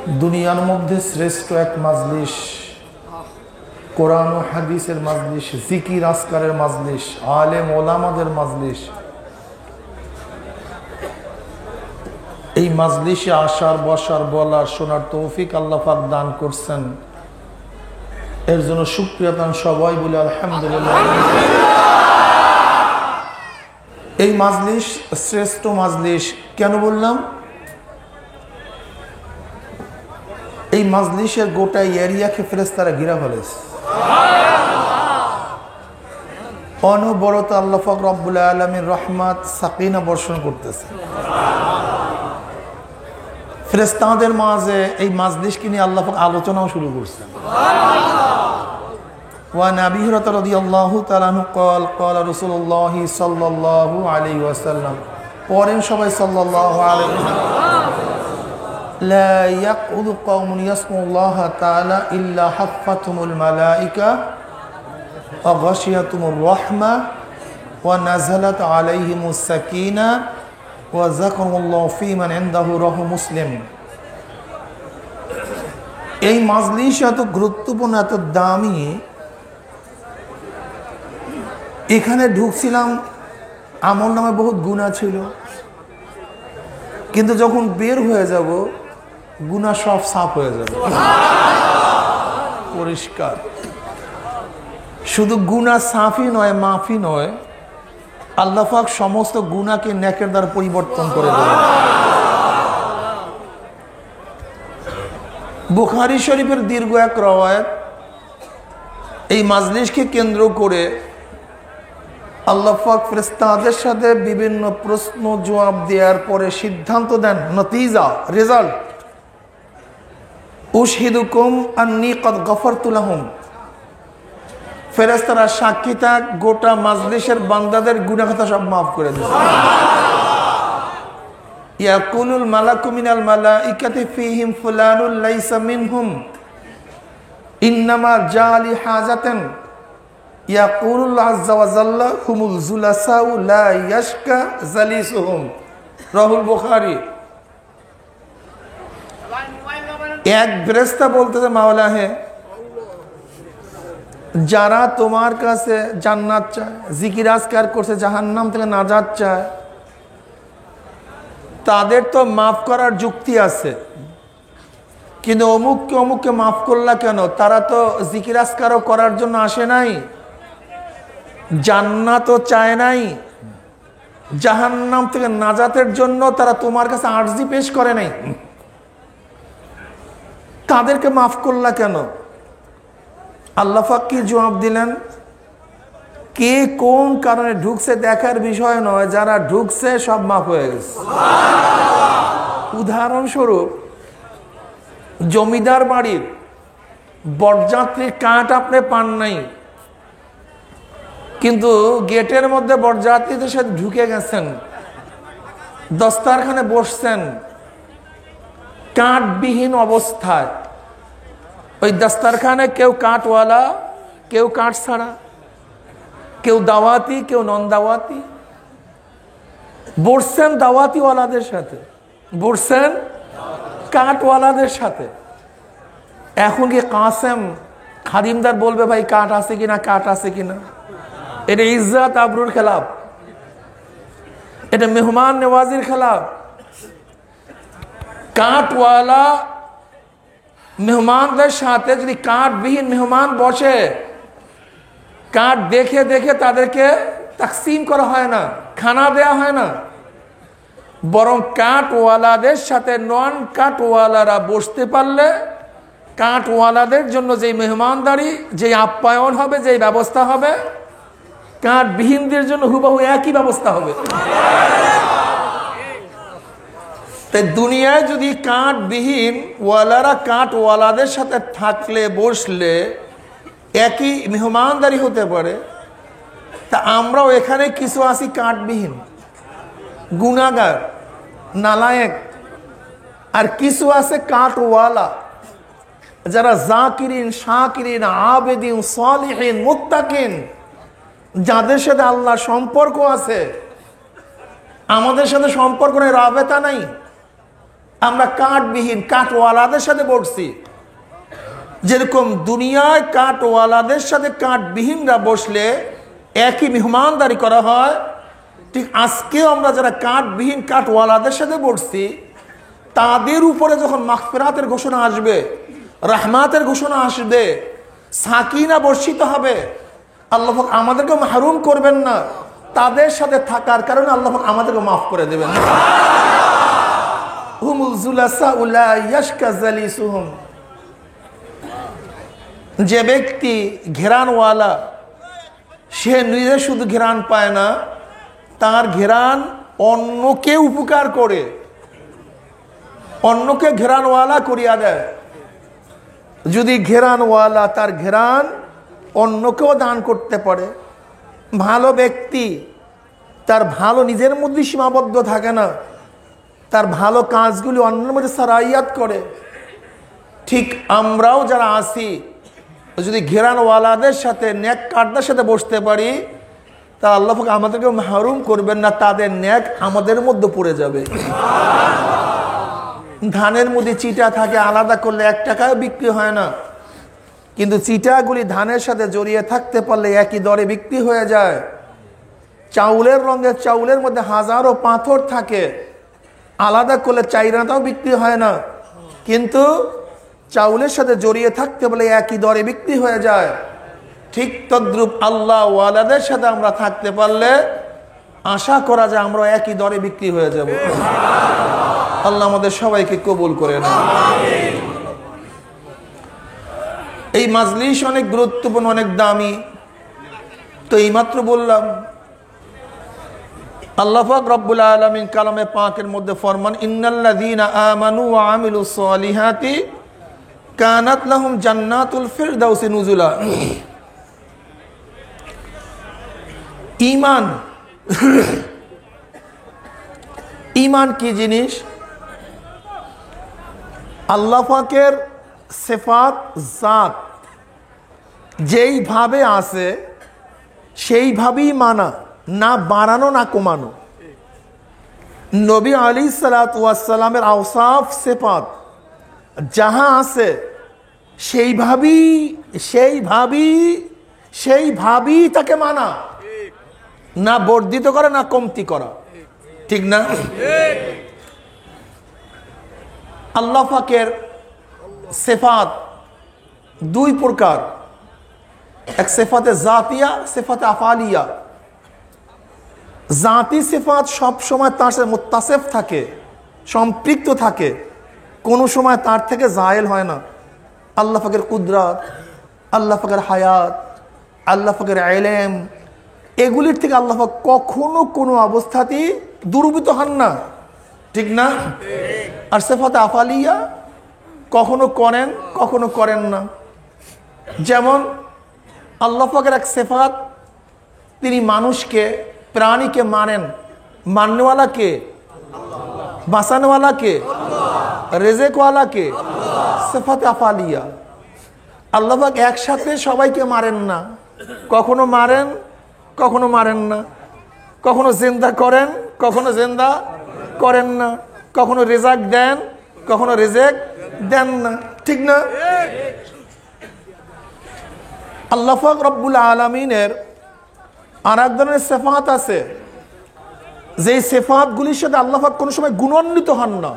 দুনিয়ার মধ্যে শ্রেষ্ঠ এক মাজলিস, কোরআন ও হাদিসের মাজলিস, জিকির আসকারের মাজলিস, আলেম ওলামাদের মাজলিস। এই মাজলিসে আসার, বসার, বলার, শোনার তৌফিক আল্লাহ পাক দান করছেন। এর জন্য শুকরিয়া দান সবাই বলে আলহামদুলিল্লাহ। এই মাজলিস শ্রেষ্ঠ মাজলিস কেন বললাম? এই মাজলিসের গোটা এরিয়াকে ফেরেশতারা ঘিরা ফেলেছে। অনবরত আল্লাহ পাক রব্বুল আলামিন রহমত সাকিনা বর্ষণ করতেছে। ফেরেশতাদের মাঝে এই মাজলিসকে নিয়ে আল্লাহ পাক আলোচনাও শুরু করছেন। وعن أبي هريرة رضي الله تعالى عنه قال قال رسول الله صلى الله عليه وسلم পড়েন সবাই সাল্লাল্লাহু আলাইহি ওয়াসাল্লাম لا يقعد قوم يذكرون الله تعالى إلا حفتهم الملائكة وغشيتهم الرحمة ونزلت عليهم السكينة وذكرهم الله في من عنده رواه মুসলিম। এই মাজলিস এত গুরুত্বপূর্ণ, এত দামি। এখানে ঢুকছিলাম, আমল নামে বহুত গুনাহ ছিল, কিন্তু যখন বের হয়ে যাব গুনাহ সব সাফ হয়ে যাবে, পরিষ্কার। শুধু গুনাহ সাফই নয়, মাফি নয়, আল্লাহ পাক সমস্ত গুনাহকে নেকের দ্বারা পরিবর্তন করে দেবেন। বুখারী শরীফের দীর্ঘ এক রওয়ায়াত, এই মাজলিসকে কেন্দ্র করে আল্লাহ পাক ফেরেশতাদের সাথে বিভিন্ন প্রশ্ন জবাব দেওয়ার পরে সিদ্ধান্ত দেন, নতিজা, রেজাল্ট। উশহিদুকুম আন্নী কদ গফারতু লাহুম। ফেরেশতারা সাক্ষী থাক, গোটা মাজলিসের বান্দাদের গুনাহ খাতা সব মাফ করে দেন। ইয়াকুলুল মালাকু মিনাল মালাইকাতি ফীহিম ফুলানুন লাইসা মিনহুম ইন্নামা জালি হাজাতান ইয়াকুলুল্লাহু আযজা ওয়া জাল্লা হুমুল জুলাসাউ লা ইয়াশকা জালিসুহুম। রাহুল বুখারী। এক ফেরেশতা বলতেছে, মাওলা হে, যারা তোমার কাছে জান্নাত চায়, জিকির আজকার করছে, জাহান্নাম থেকে নাজাত চায়, তাদের তো মাফ করার যুক্তি আছে, কিন্তু অমুককে মাফ করলা কেন? তারা তো জিকির আজকারও করার জন্য আসে নাই, জান্নাতও চায় নাই, জাহান্নাম থেকে নাজাতের জন্য তারা তোমার কাছে আরজি পেশ করে নাই, তাদেরকে মাফ করলা কেন? আল্লাহ পাক কি জবাব দিলেন? কে কোন কারণে ঢুকছে দেখার বিষয় নয়, যারা ঢুকছে সব মাফ হয়ে গেছে। উদাহরণস্বরূপ, জমিদার বাড়ির বরযাত্রীর কাঠ আপনি পান নাই, কিন্তু গেটের মধ্যে বরযাত্রীদের সাথে ঢুকে গেছেন, দস্তারখানে বসছেন কাঠবিহীন অবস্থায়। ওই দস্তারখানে কেউ কাঠওয়ালা, কেউ কাঠ ছাড়া, কেউ দাওয়াতি, কেউ নন দাওয়াতি, বসছেন দাওয়াতিওয়ালাদের সাথে, বসছেন কাঠওয়ালাদের সাথে। এখন কি কাসেম খাদিমদার বলবে, ভাই কাঠ আছে কিনা, কাঠ আছে কিনা? এটা ইজ্জত আবরুর খেলাফ, এটা মেহমান নেওয়াজির খেলাফ। কাঠওয়ালা মেহমানদের সাথে যদি কাঠবিহীন মেহমান বসে, কাঠ দেখে দেখে তাদেরকে তাকসিম করা হয় না, খানা দেয়া হয় না, বরং কাঠওয়ালাদের সাথে নন কাঠওয়ালারা বসতে পারলে কাঠওয়ালাদের জন্য যেই মেহমানদারি, যেই আপ্যায়ন হবে, যেই ব্যবস্থা হবে, কাঠবিহীনদের জন্য হুবহু একই ব্যবস্থা হবে। তাই দুনিয়ায় যদি কাঠবিহীন ওয়ালারা কাঠওয়ালাদের সাথে থাকলে, বসলে একই মেহমানদারি হতে পারে, তা আমরাও এখানে কিছু আছি কাঠবিহীন, গুনাহগার, নালায়েক, আর কিছু আছে কাঠওয়ালা, যারা জাকিরিন, শাকিরিন, আবেদিন, সালিহিন, মুত্তাকিন, যাদের সাথে আল্লাহ সম্পর্ক আছে, আমাদের সাথে সম্পর্ক নেই, রাবেতা নাই। আমরা কাঠবিহীন কাঠওয়ালাদের সাথে বসছি। যেরকম দুনিয়ায় কাঠওয়ালাদের সাথে কাঠবিহীনরা বসলে একই মেহমানদারি করা হয়, ঠিক আজকেও আমরা যারা কাঠবিহীন কাঠওয়ালাদের সাথে বসছি, তাদের উপরে যখন মাগফিরাতের ঘোষণা আসবে, রহমাতের ঘোষণা আসবে, সাকিনা বর্ষিত হবে, আল্লাহ পাক আমাদেরকে মাহরুম করবেন না। তাদের সাথে থাকার কারণে আল্লাহ পাক আমাদেরকে মাফ করে দেবেন। হুমুল জুলাসা উলা ইয়াশকা জালিসুহুম, যে ব্যক্তি ঘেরানওয়ালা, সে নিজে শুধু ঘেরান পায় না, তার ঘেরান অন্যকে উপকার করে, অন্যকে ঘেরানওয়ালা করিয়া দেয়। যদি ঘেরানওয়ালা তার ঘেরান অন্যকেও দান করতে পারে, ভালো ব্যক্তি তার ভালো নিজের মধ্যে সীমাবদ্ধ থাকে না, তার ভালো কাজগুলি অন্যের মধ্যে সারাইয়াত করে। ঠিক আমরাও যারা আছি, যদি ঘেরানওয়ালাদের সাথে নেককারদের সাথে বসতে পারি, তা আল্লাহ পাক আমাদেরকে মাহরুম করবেন না, তাদের নেক আমাদের মধ্যে পড়ে যাবে। ধানের মধ্যে চিটা থাকে, আলাদা করলে 1 টাকাও বিক্রি হয় না, কিন্তু চিটাগুলি ধানের সাথে জড়িয়ে থাকতে পারলে একই দরে বিক্রি হয়ে যায়। চাউলের রঙের চাউলের মধ্যে হাজারো পাথর থাকে, আলাদা করলে 4 আনাটাও বিক্রি হয় না, কিন্তু চাউলের সাথে জড়িয়ে থাকতে পারলে একই দরে বিক্রি হয়ে যায়। ঠিক তদ্রূপ আল্লাহ ওয়ালাদের সাথে আমরা থাকতে পারলে আশা করা যায় আমরা একই দরে বিক্রি হয়ে যাব। আল্লাহ আমাদের সবাইকে কবুল করে নেন। এই মাজলিস অনেক গুরুত্বপূর্ণ, অনেক দামি। তো এইমাত্র বললাম, আল্লাহ পাক রব্বুল আলামিন কালামে পাকের মধ্যে ফরমান, ইন্নাল্লাযীনা আমানু ওয়া আমিলুস সালিহাতি কানাত লাহুম জান্নাতুল ফিরদাউসি নুজুলা। ঈমান, ঈমান কি জিনিস? আল্লাহ পাকের সিফাত, জাত যেইভাবে আছে সেইভাবেই মানা, না বাড়ানো না কমানো। নবী আলাইহিসসালাতু ওয়াস সালামের আওসাফ সিফাত যাহা আছে সেইভাবেই তাকে মানা, না বর্ধিত করা না কমতি করা। ঠিক না? আল্লাহ পাকের সিফাত 2 প্রকার, এক সিফাতে জাতিয়া, সিফাতে আফালিয়া। জাতি সিফাত সব সময় তার সাথে মুত্তাসিফ থাকে, সম্পৃক্ত থাকে, কোনো সময় তার থেকে জায়েল হয় না। আল্লাহ পাকের কুদরত, আল্লাহ পাকের হায়াত, আল্লাহ পাকের ইলম, এগুলির থেকে আল্লাহ পাক কখনো কোনো অবস্থাতেই দুর্বৃত হন না। ঠিক না? আর সিফাতে আফালিয়া কখনো করেন, কখনো করেন না। যেমন আল্লাহ পাকের এক সিফাত, তিনি মানুষকে, প্রাণীকে মানেন। মাননেওয়ালা কে? বাঁচানেওয়ালা কে? রেজেকওয়ালা কে? সিফাতে আফালিয়া। আল্লাহ পাক একসাথে সবাইকে মারেন না, কখনো মারেন, কখনো মারেন না। কখনো জিন্দা করেন, কখনো জিন্দা করেন না। কখনো রেজাক দেন, কখনো রেজেক দেন না। ঠিক না? আল্লাহ পাক রব্বুল আলামিনের আর এক ধরনের সিফাত আছে, যেই সিফাতগুলির সাথে আল্লাহ পাক কোনো সময় গুণান্বিত হন না,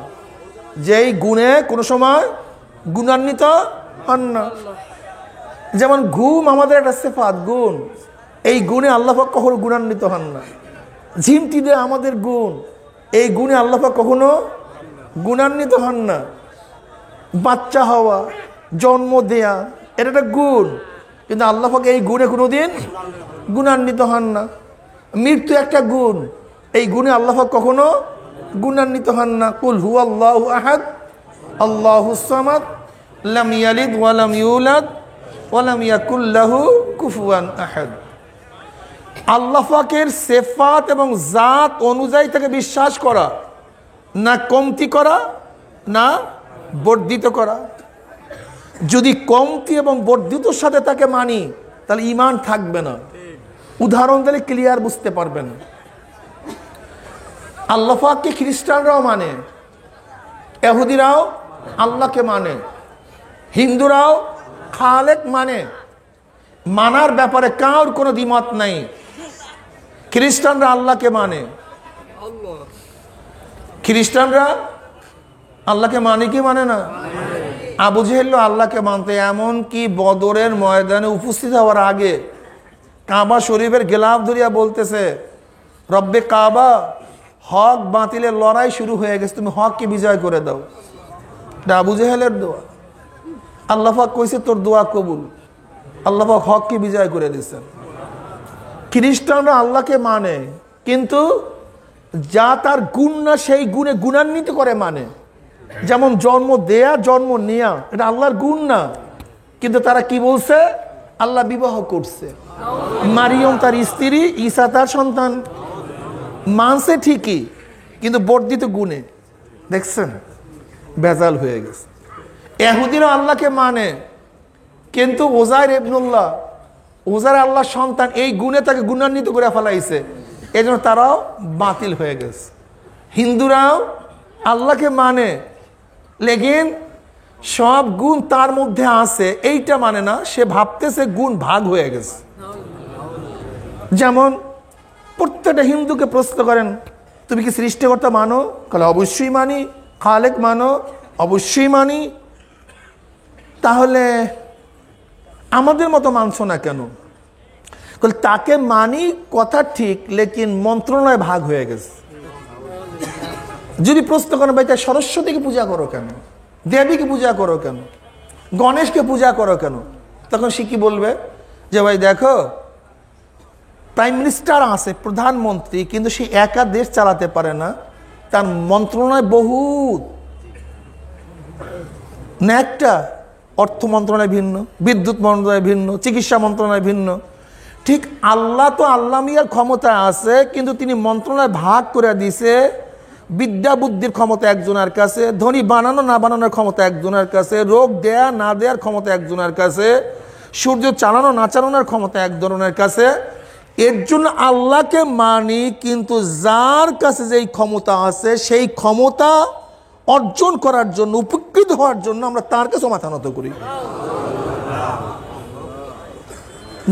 যেই গুণে কোনো সময় গুণান্বিত হন না। যেমন ঘুম আমাদের একটা সিফাত, গুণ। এই গুণে আল্লাহ পাক কখনো গুণান্বিত হন না। ঝিমটি দেয়া আমাদের গুণ, এই গুণে আল্লাহ পাক কখনো গুণান্বিত হন না। বাচ্চা হওয়া, জন্ম দেয়া, এটা একটা গুণ, কিন্তু আল্লাহ পাক এই গুণে কোনোদিন গুণান্বিত হন না। মৃত্যু একটা গুণ, এই গুণে আল্লাহ পাক কখনো গুণান্বিত হন না। কুল হুয়াল্লাহু আহাদ আল্লাহুস সামাদ লাম ইয়ালিদ ওয়া লাম ইউলাদ ওয়া লাম ইয়াকুল লাহু কুফুয়ান আহাদ। আল্লাহ পাকের সিফাত এবং জাত অনুযায়ী তাকে বিশ্বাস করা, না কমতি করা না বর্ধিত করা। যদি কমতি এবং বর্ধিতর সাথে তাকে মানি, তাহলে ঈমান থাকবে না। উদাহরণ দিলে ক্লিয়ার বুঝতে পারবেন। আল্লাহ পাককে খ্রিস্টানরাও মানে, ইহুদিরাও আল্লাহকে মানে, হিন্দুরাও খালেক মানে, মানার ব্যাপারে কারোর কোনো দ্বিমত নাই। খ্রিস্টানরা আল্লাহকে মানে, খ্রিস্টানরা আল্লাহকে মানে কি মানে না? আবু জেহেল আল্লাহকে মানতে, এমন কি বদরের ময়দানে উপস্থিত হওয়ার আগে কাবা শরীফের গেলাফ ধরিয়া বলতেছে, রব্বে কাবা, হক বাতিলের লড়াই শুরু হয়ে গেছে, তুমি হককে বিজয় করে দাও। এটা আবু জেহেলের দোয়া। আল্লাহ পাক কইছে তোর দোয়া কবুল। আল্লাহ পাক হককে বিজয় করে দিচ্ছেন। খ্রিস্টানরা আল্লাহকে মানে, কিন্তু যা তার গুণ না সেই গুণে গুণান্বিত করে মানে। যেমন জন্ম দেয়া, জন্ম নেয়া, এটা আল্লাহর গুণ না, কিন্তু তারা কি বলছে? আল্লাহ বিবাহ করছে, মারিয়ম তার স্ত্রী, ঈসা তার সন্তান। মানছে ঠিকই, কিন্তু বর্ধিত গুণে। দেখছেন, বেজাল হয়ে গেছে। ইহুদিরা আল্লাহকে মানে, কিন্তু ওজাইর ইবনুল্লাহ, ওজাইর আল্লাহর সন্তান, এই গুণে তাকে গুণান্বিত করে ফেলাইছে, এই জন্য তারাও বাতিল হয়ে গেছে। হিন্দুরাও আল্লাহকে মানে, লেকিন সব গুণ তার মধ্যে আছে এইটা মানে না, সে ভাবতেছে গুণ ভাগ হয়ে গেছে। যেমন প্রত্যেকটা হিন্দুকে প্রশ্ন করেন, তুমি কি সৃষ্টিকর্তা মানো? বলে অবশ্যই মানি। খালেক মানো? অবশ্যই মানি। তাহলে আমাদের মতো মানছো না কেন? বলে তাকে মানি, কথা ঠিক, লেকিন মন্ত্রণালয় ভাগ হয়ে গেছে। যদি প্রশ্ন করেন, ভাই তাই সরস্বতীকে পূজা করো কেন, দেবীকে পূজা করো কেন, গণেশকে পূজা করো কেন, তখন সে কি বলবে? যে ভাই দেখো, প্রাইম মিনিস্টার আছে, প্রধানমন্ত্রী, কিন্তু সে একা দেশ চালাতে পারে না, তার মন্ত্রণালয় বহুত না। একটা অর্থ মন্ত্রণালয় ভিন্ন, বিদ্যুৎ মন্ত্রণালয় ভিন্ন, চিকিৎসা মন্ত্রণালয় ভিন্ন। ঠিক আল্লাহ তো আল্লাহ মিয়ার ক্ষমতা আছে, কিন্তু তিনি মন্ত্রণালয় ভাগ করে দিছে। বিদ্যা বুদ্ধির ক্ষমতা একজনের কাছে, ধনী বানানো না বানানোর ক্ষমতা একজনের কাছে, রোগ দেয়া না দেওয়ার ক্ষমতা একজনের কাছে, সূর্য চালানো না চালানোর ক্ষমতা এক ধরনের কাছে। এর জন্য আল্লাহকে মানি, কিন্তু যার কাছে যেই ক্ষমতা আছে সেই ক্ষমতা অর্জন করার জন্য, উপকৃত হওয়ার জন্য আমরা তার কাছে মাথা নত করি।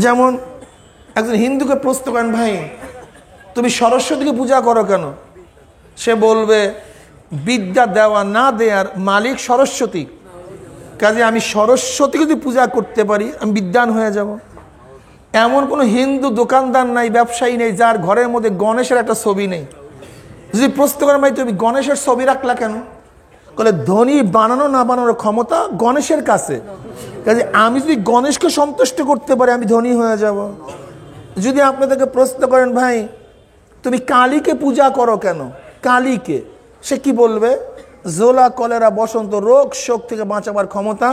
যেমন একজন হিন্দুকে প্রশ্ন করেন, ভাই তুমি সরস্বতীকে পূজা করো কেন? সে বলবে বিদ্যা দেওয়া না দেওয়ার মালিক সরস্বতী, কাজে আমি সরস্বতীকে যদি পূজা করতে পারি আমি বিদ্বান হয়ে যাব। এমন কোনো হিন্দু দোকানদার নাই, ব্যবসায়ী নেই যার ঘরের মধ্যে গণেশের একটা ছবি নেই। যদি প্রশ্ন করেন, ভাই তুমি গণেশের ছবি রাখলা কেন? বলে ধনী বানানো না বানানোর ক্ষমতা গণেশের কাছে, কাজে আমি যদি গণেশকে সন্তুষ্ট করতে পারি আমি ধনী হয়ে যাব। যদি আপনাদেরকে প্রশ্ন করেন, ভাই তুমি কালীকে পূজা করো কেন? কালীকে, সে কি বলবে? জোলা, কলেরা, বসন্ত, রোগ শোক থেকে বাঁচাবার ক্ষমতা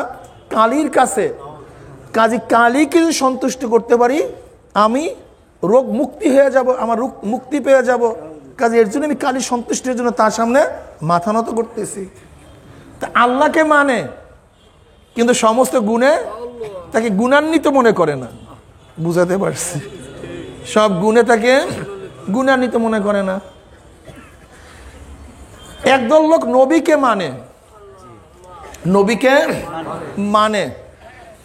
কালীর কাছে, কাজে কালীকে যদি সন্তুষ্ট করতে পারি আমি রোগ মুক্তি হয়ে যাব, আমার রোগ মুক্তি পেয়ে যাব। কাজে এর জন্য আমি কালীর সন্তুষ্টির জন্য তার সামনে মাথা নত করতেছি। তা আল্লাহকে মানে, কিন্তু সমস্ত গুণে তাকে গুণান্বিত মনে করে না। বুঝাতে পারছি? সব গুণে তাকে গুণান্বিত মনে করে না। একদল লোক নবীকে মানে, নবীকে মানে,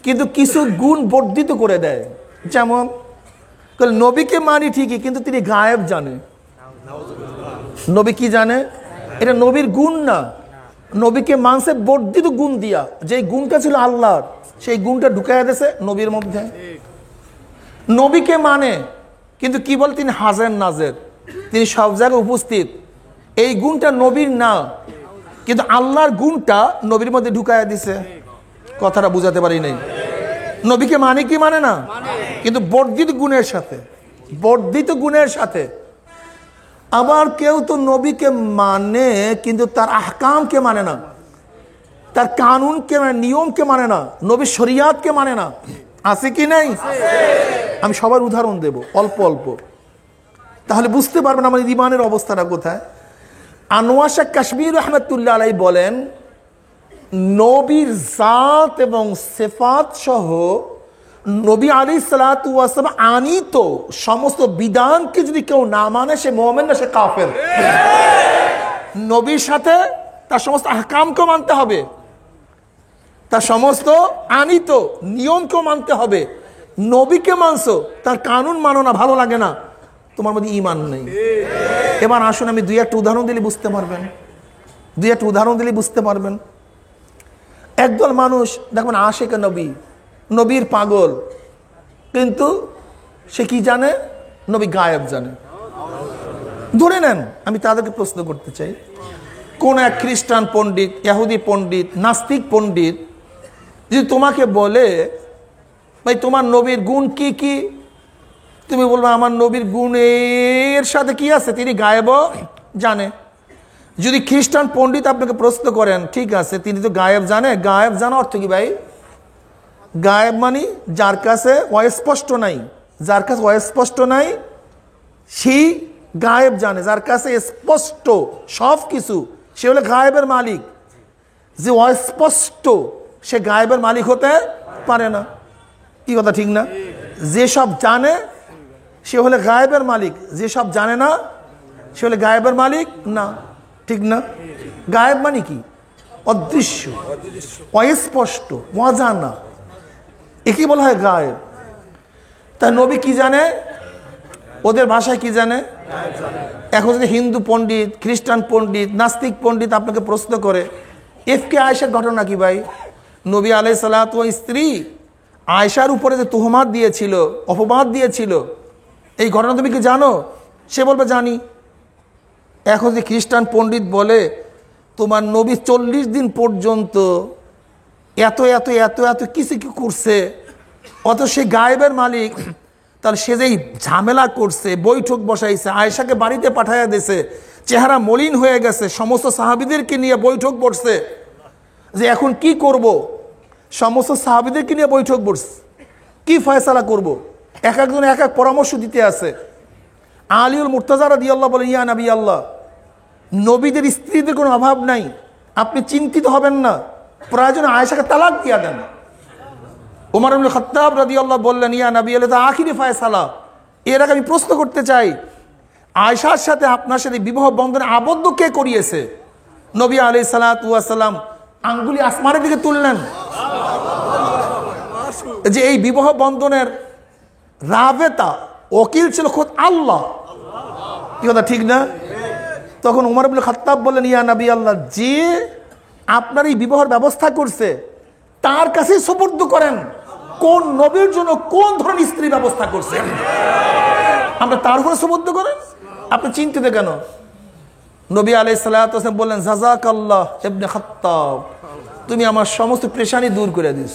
কিন্তু কিছু গুণ বর্ধিত করে দেয়। যেমন নবীকে মানি ঠিকই, কিন্তু তিনি গায়েব জানে। নবী কি জানে? এটা নবীর গুণ না, নবীকে মানছে বর্ধিত গুণ দিয়া। যে গুণটা ছিল আল্লাহর, সেই গুণটা ঢুকাইয়া দিয়েছে নবীর মধ্যে। নবীকে মানে, কিন্তু কি বল তিনি হাজের নাজের, তিনি সব জায়গায় উপস্থিত। এই গুণটা নবীর না, কিন্তু আল্লাহর গুণটা নবীর মধ্যে ঢুকাইয়া দিছে। কথাটা বুঝাতে পারি নাই? নবীকে মানে কি মানে না, কিন্তু বর্ধিত গুণের সাথে, বর্ধিত গুণের সাথে। আবার কেউ তো নবীকে মানে, কিন্তু তার আহকামকে মানে না, তার কানুনকে মানে, নিয়মকে মানে না, নবীর শরিয়াতকে মানে না। আছে কি নাই? আমি সবার উদাহরণ দেব অল্প অল্প, তাহলে বুঝতে পারবেন আমাদের ঈমানের অবস্থাটা কোথায়। আনোয়ার শাহ কাশ্মীর রহমতুল্লাহ আলাইহি বলেন, নবীর জাত এবং সিফাত সহ নবী আলাইহিস সালাতু ওয়াস সালাম আনিত সমস্ত বিধানকে যদি কেউ না মানে সে মুমিন না, সে কাফের। নবীর সাথে তার সমস্ত আহকামকেও মানতে হবে, তার সমস্ত আনিত নিয়মকেও মানতে হবে। নবীকে মানছো, তার কানুন মানো না, ভালো লাগে না, তোমার মধ্যে ঈমান নেই। এবার আসুন আমি দুই একটা উদাহরণ দিলে বুঝতে পারবেন। একদল মানুষ দেখবেন আশিকে নবী, নবীর পাগল, কিন্তু সে কি জানে? নবী গায়েব জানে। ধরে নেন, আমি তাদেরকে প্রশ্ন করতে চাই, কোন এক খ্রিস্টান পণ্ডিত, ইহুদি পণ্ডিত, নাস্তিক পণ্ডিত যদি তোমাকে বলে ভাই তোমার নবীর গুণ কি কি, তুমি বলবে আমার নবীর গুণের সাথে কি আছে? তিনি গায়েব জানে। যদি খ্রিস্টান পণ্ডিত আপনাকে প্রশ্ন করেন, ঠিক আছে তিনি তো গায়েব জানে, গায়েব জানা অর্থ কি ভাই? গায়েব মানে যার কাছে অস্পষ্ট নাই, যার কাছে অস্পষ্ট নাই সেই গায়েব জানে। যার কাছে স্পষ্ট সব কিছু সে হলো গায়েবের মালিক। যে অস্পষ্ট সে গায়েবের মালিক হতে পারে না। কি কথা ঠিক না? যে সব জানে সে হলে গায়েবের মালিক, যে সব জানে না সে হলে গায়েবের মালিক না। ঠিক না? গায়েব মানে কি? অদৃশ্য, অস্পষ্ট, অজানা, একে বলা হয় গায়েব। তাই নবী কি জানে? ওদের ভাষায় কি জানে? এখন যদি হিন্দু পণ্ডিত, খ্রিস্টান পণ্ডিত, নাস্তিক পণ্ডিত আপনাকে প্রশ্ন করে এফকে আয়েশার ঘটনা কি ভাই? নবী আলাইহিস সালাতু ওয়াস স্ত্রী আয়েশার উপরে যে তুহমাত দিয়েছিল, অপবাদ দিয়েছিল, এই ঘটনা তুমি কি জানো? সে বলবে জানি। এখন যে খ্রিস্টান পণ্ডিত বলে তোমার নবী 40 দিন পর্যন্ত এত এত এত এত কিছু কি করছে, অত সে গায়েবের মালিক, তাহলে সে যেই ঝামেলা করছে, বৈঠক বসাইছে, আয়েশাকে বাড়িতে পাঠাইয়া দিয়েছে, চেহারা মলিন হয়ে গেছে, সমস্ত সাহাবীদেরকে নিয়ে বৈঠক বসছে যে এখন কি করব, সমস্ত সাহাবীদেরকে নিয়ে বৈঠক বসছে, কি ফয়সালা করব, এক একজন এক এক পরামর্শ দিতে আছে। আলিউল মুর্তাজা রাদিয়াল্লাহু বলেন, ইয়া নবী আল্লাহ, নবীদের স্ত্রীদের কোনো অভাব নাই, আপনি চিন্তিত হবেন না, প্রয়োজনে আয়েশাকে তালাক দিয়া দেন। ওমর ইবনে খাত্তাব রাদিয়াল্লাহু বললেন, ইয়া নবী আল্লাহ, তা আখিরি ফয়সালা। এর আগে আমি প্রশ্ন করতে চাই, আয়েশার সাথে আপনার সাথে বিবাহ বন্ধনে আবদ্ধ কে করিয়েছে? নবী আলাইহিস সালাতু ওয়াস সালাম আঙ্গুলি আসমানের দিকে তুললেন যে এই বিবাহ বন্ধনের রাবেতা ওকিল ছিল খোদ আল্লাহ। কি কথা ঠিক না? তখন ওমর ইবনে খাত্তাব বললেন, ইয়া নবী আল্লাহ, যে আপনার এই বিবাহের ব্যবস্থা করছে তার কাছে সুপুর্দ করেন, কোন নবীর জন্য কোন ধরনের স্ত্রী ব্যবস্থা করছে, আমরা তার উপরে সুপুর্দ করেন, আপনি চিন্তিত কেন? নবী আলাইহিস সালাতু ওয়াস সালাম বললেন, জাযাকাল্লাহ ইবনে খাত্তাব, তুমি আমার সমস্ত পেরেশানি দূর করে দিস,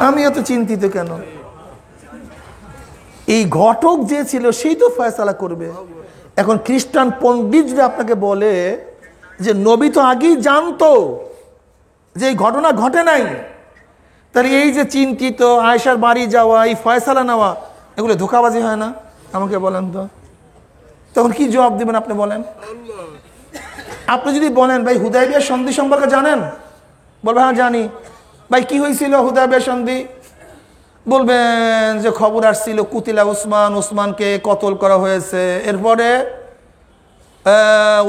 আমি এত চিন্তিত কেন? এই ঘটক যে ছিল সেই তো ফয়সালা করবে। এখন খ্রিস্টান পণ্ডিত যদি আপনাকে বলে যে নবী তো আগেই জানতো যে এই ঘটনা ঘটে নাই, তাহলে এই যে চিন্তিত, আয়েশার বাড়ি যাওয়া, এই ফয়সালা নেওয়া, এগুলো ধোঁকাবাজি হয় না? আমাকে বলেন তো, তখন কি জবাব দেবেন আপনি বলেন? আপনি যদি বলেন ভাই হুদায়বিয়া সন্ধি সম্পর্কে জানেন, বলবে হ্যাঁ জানি। ভাই কি হয়েছিল হুদায়বিয়া সন্ধি? বলবেন যে খবর আসছিল কুতিলা উসমান, উসমানকে কতল করা হয়েছে, এরপরে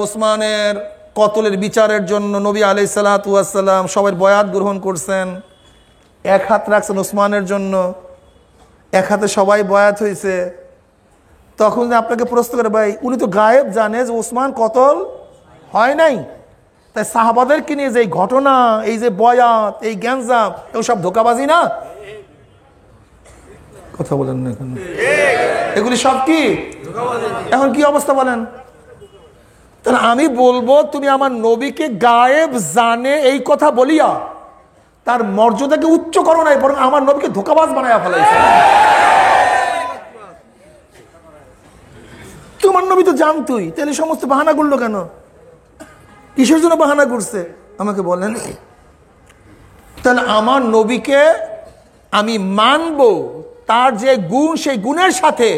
উসমানের কতলের বিচারের জন্য নবী আলাইহিস সালাতু ওয়াস সালাম সবাই বয়াত গ্রহণ করছেন, এক হাত রাখছেন উসমানের জন্য, এক হাতে সবাই বয়াত হয়েছে। তখন আপনাকে প্রশ্ন করে ভাই উনি তো গায়েব জানে যে উসমান কতল হয় নাই, তাই সাহাবাদেরকে নিয়ে যে ঘটনা, এই যে বয়াত, এই গ্যাঞ্জাম, এগুলো সব ধোঁকাবাজি না? কথা বলেন না এখন, এগুলি সব কি? এখন কি অবস্থা বলেন? তাহলে আমি বলবো তুমি আমার নবীকে গায়েব জানে এই কথা বলিয়া তার মর্যাদাকে উচ্চ করো নাই, বরং আমার নবীকে ধোঁকাবাজ বানায়া ফেলাইছে। তোমার নবী তো জানতোই, তাহলে সমস্ত বাহানা করলো কেন? কিসের জন্য বাহানা করছে আমাকে বলেন? তাহলে আমার নবীকে আমি মানবো তার যে গুণ, সেই গুণের সাথে,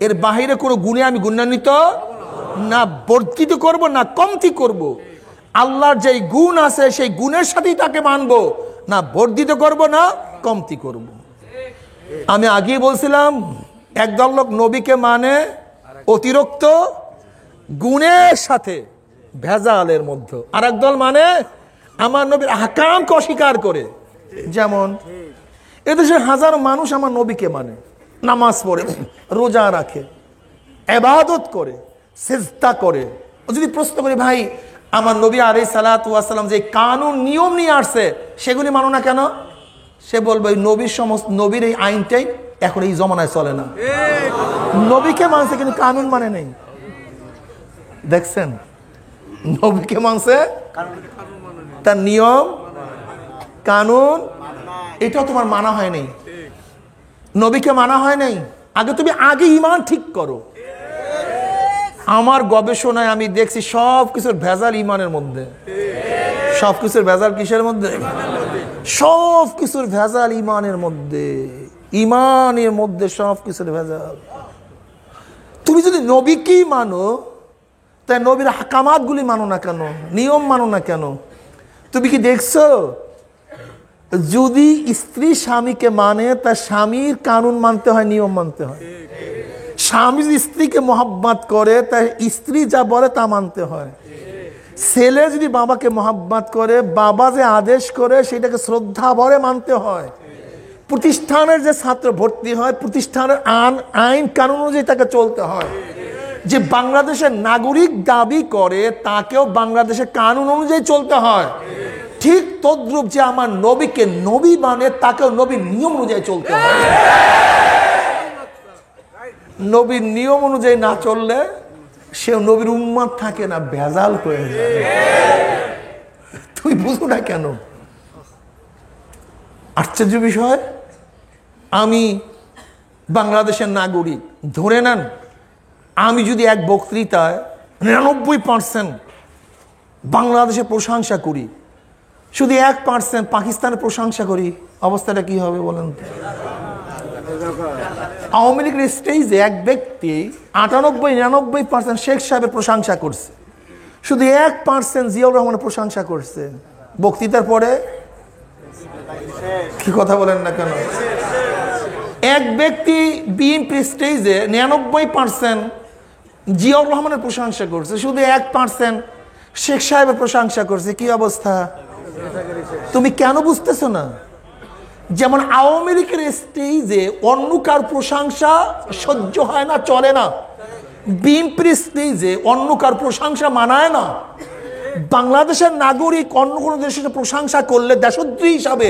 এর বাহিরে কোনো গুণে আমি গুণান্বিত না বর্ধিত করব না কমতি করব। আল্লাহর যে গুণ আছে সেই গুণের সাথেই তাকে মানবো, না বর্ধিত করব না কমতি করব। আমি আগেই বলছিলাম একদল লোক নবীকে মানে অতিরিক্ত গুণের সাথে, ভেজালের মধ্যে। আর একদল মানে আমার নবীর আহকামকে অস্বীকার করে। যেমন এদেশের হাজারো মানুষ আমার নবীকে মানে, নামাজ পড়ে, রোজা রাখে, ইবাদত করে, সিজদা করে। যদি প্রশ্ন করি ভাই আমার নবী আলাইহিস সালাতু ওয়াস সালাম যে কানুন নিয়ম নিয়ে আসছে সেগুলি মানো না কেন? সে বলবে নবীর সমস্ত নবীর এই আইনটাই এখন এই জমানায় চলে না। নবীকে মানছে কিন্তু কানুন মানে নেই। দেখছেন, নবীকে মানছে, তার নিয়ম কানুন এটাও তোমার মানা হয় নাই। নবীকে মানা হয় নাই। আগে ঈমান ঠিক করো। আমার গবেষণায় আমি দেখছি সব কিছুর ভেজাল ঈমানের মধ্যে। সব কিছুর ভেজাল কিসের মধ্যে? সব কিছুর ভেজাল ঈমানের মধ্যে। ঈমানের মধ্যে সব কিছুর ভেজাল। তুমি যদি নবীকেই মানো তাই নবীর আহকামাত গুলি মানো না কেন? নিয়ম মানো না কেন? তুমি কি দেখছো যদি স্ত্রী স্বামীকে মানে তার স্বামীর কানুন মানতে হয়, নিয়ম মানতে হয়। স্বামী যদি স্ত্রীকে মহব্বত করে তাই স্ত্রী যা বলে তা মানতে হয়। ছেলে যদি বাবাকে মহব্বত করে বাবা যে আদেশ করে সেটাকে শ্রদ্ধা ভরে মানতে হয়। প্রতিষ্ঠানের যে ছাত্র ভর্তি হয় প্রতিষ্ঠানের আইন কানুন অনুযায়ী তাকে চলতে হয়। যে বাংলাদেশের নাগরিক দাবি করে তাকেও বাংলাদেশের কানুন অনুযায়ী চলতে হয়। ঠিক তদ্রূপ যে আমার নবীকে নবী মানে তাকেও নবীর নিয়ম অনুযায়ী চলতে হয়। নবীর নিয়ম অনুযায়ী না চললে সে নবীর উম্মত থাকে না, ভেজাল হয়ে যায়। তুমি বুঝো না কেন? আশ্চর্য বিষয়, আমি বাংলাদেশের নাগরিক, ধরে নেন আমি যদি এক বক্তৃতায় 99% বাংলাদেশের প্রশংসা করি, শুধু 1% পাকিস্তানের প্রশংসা করি, অবস্থাটা কি হবে বলেন? আওয়ামী লীগের স্টেজে এক ব্যক্তি 98-99% শেখ সাহেবের প্রশংসা করছে, শুধু 1% জিয়াউর রহমানের প্রশংসা করছে। বক্তৃতার পরে কি কথা বলেন না কেন? এক ব্যক্তি বিএনপি স্টেজে 99% জিয়াউর রহমানের প্রশংসা করছে, শুধু 1% শেখ সাহেবের প্রশংসা করছে। কি অবস্থা? তুমি কেন বুঝতেছো না? যেমন আওয়ামী লীগের স্টেজে অন্য কার প্রশংসা সহ্য হয় না, চলে না। বিএনপির স্টেজে অন্য কার প্রশংসা মানায় না। বাংলাদেশের নাগরিক অন্য কোনো দেশের প্রশংসা করলে দেশদ্রোহী হিসাবে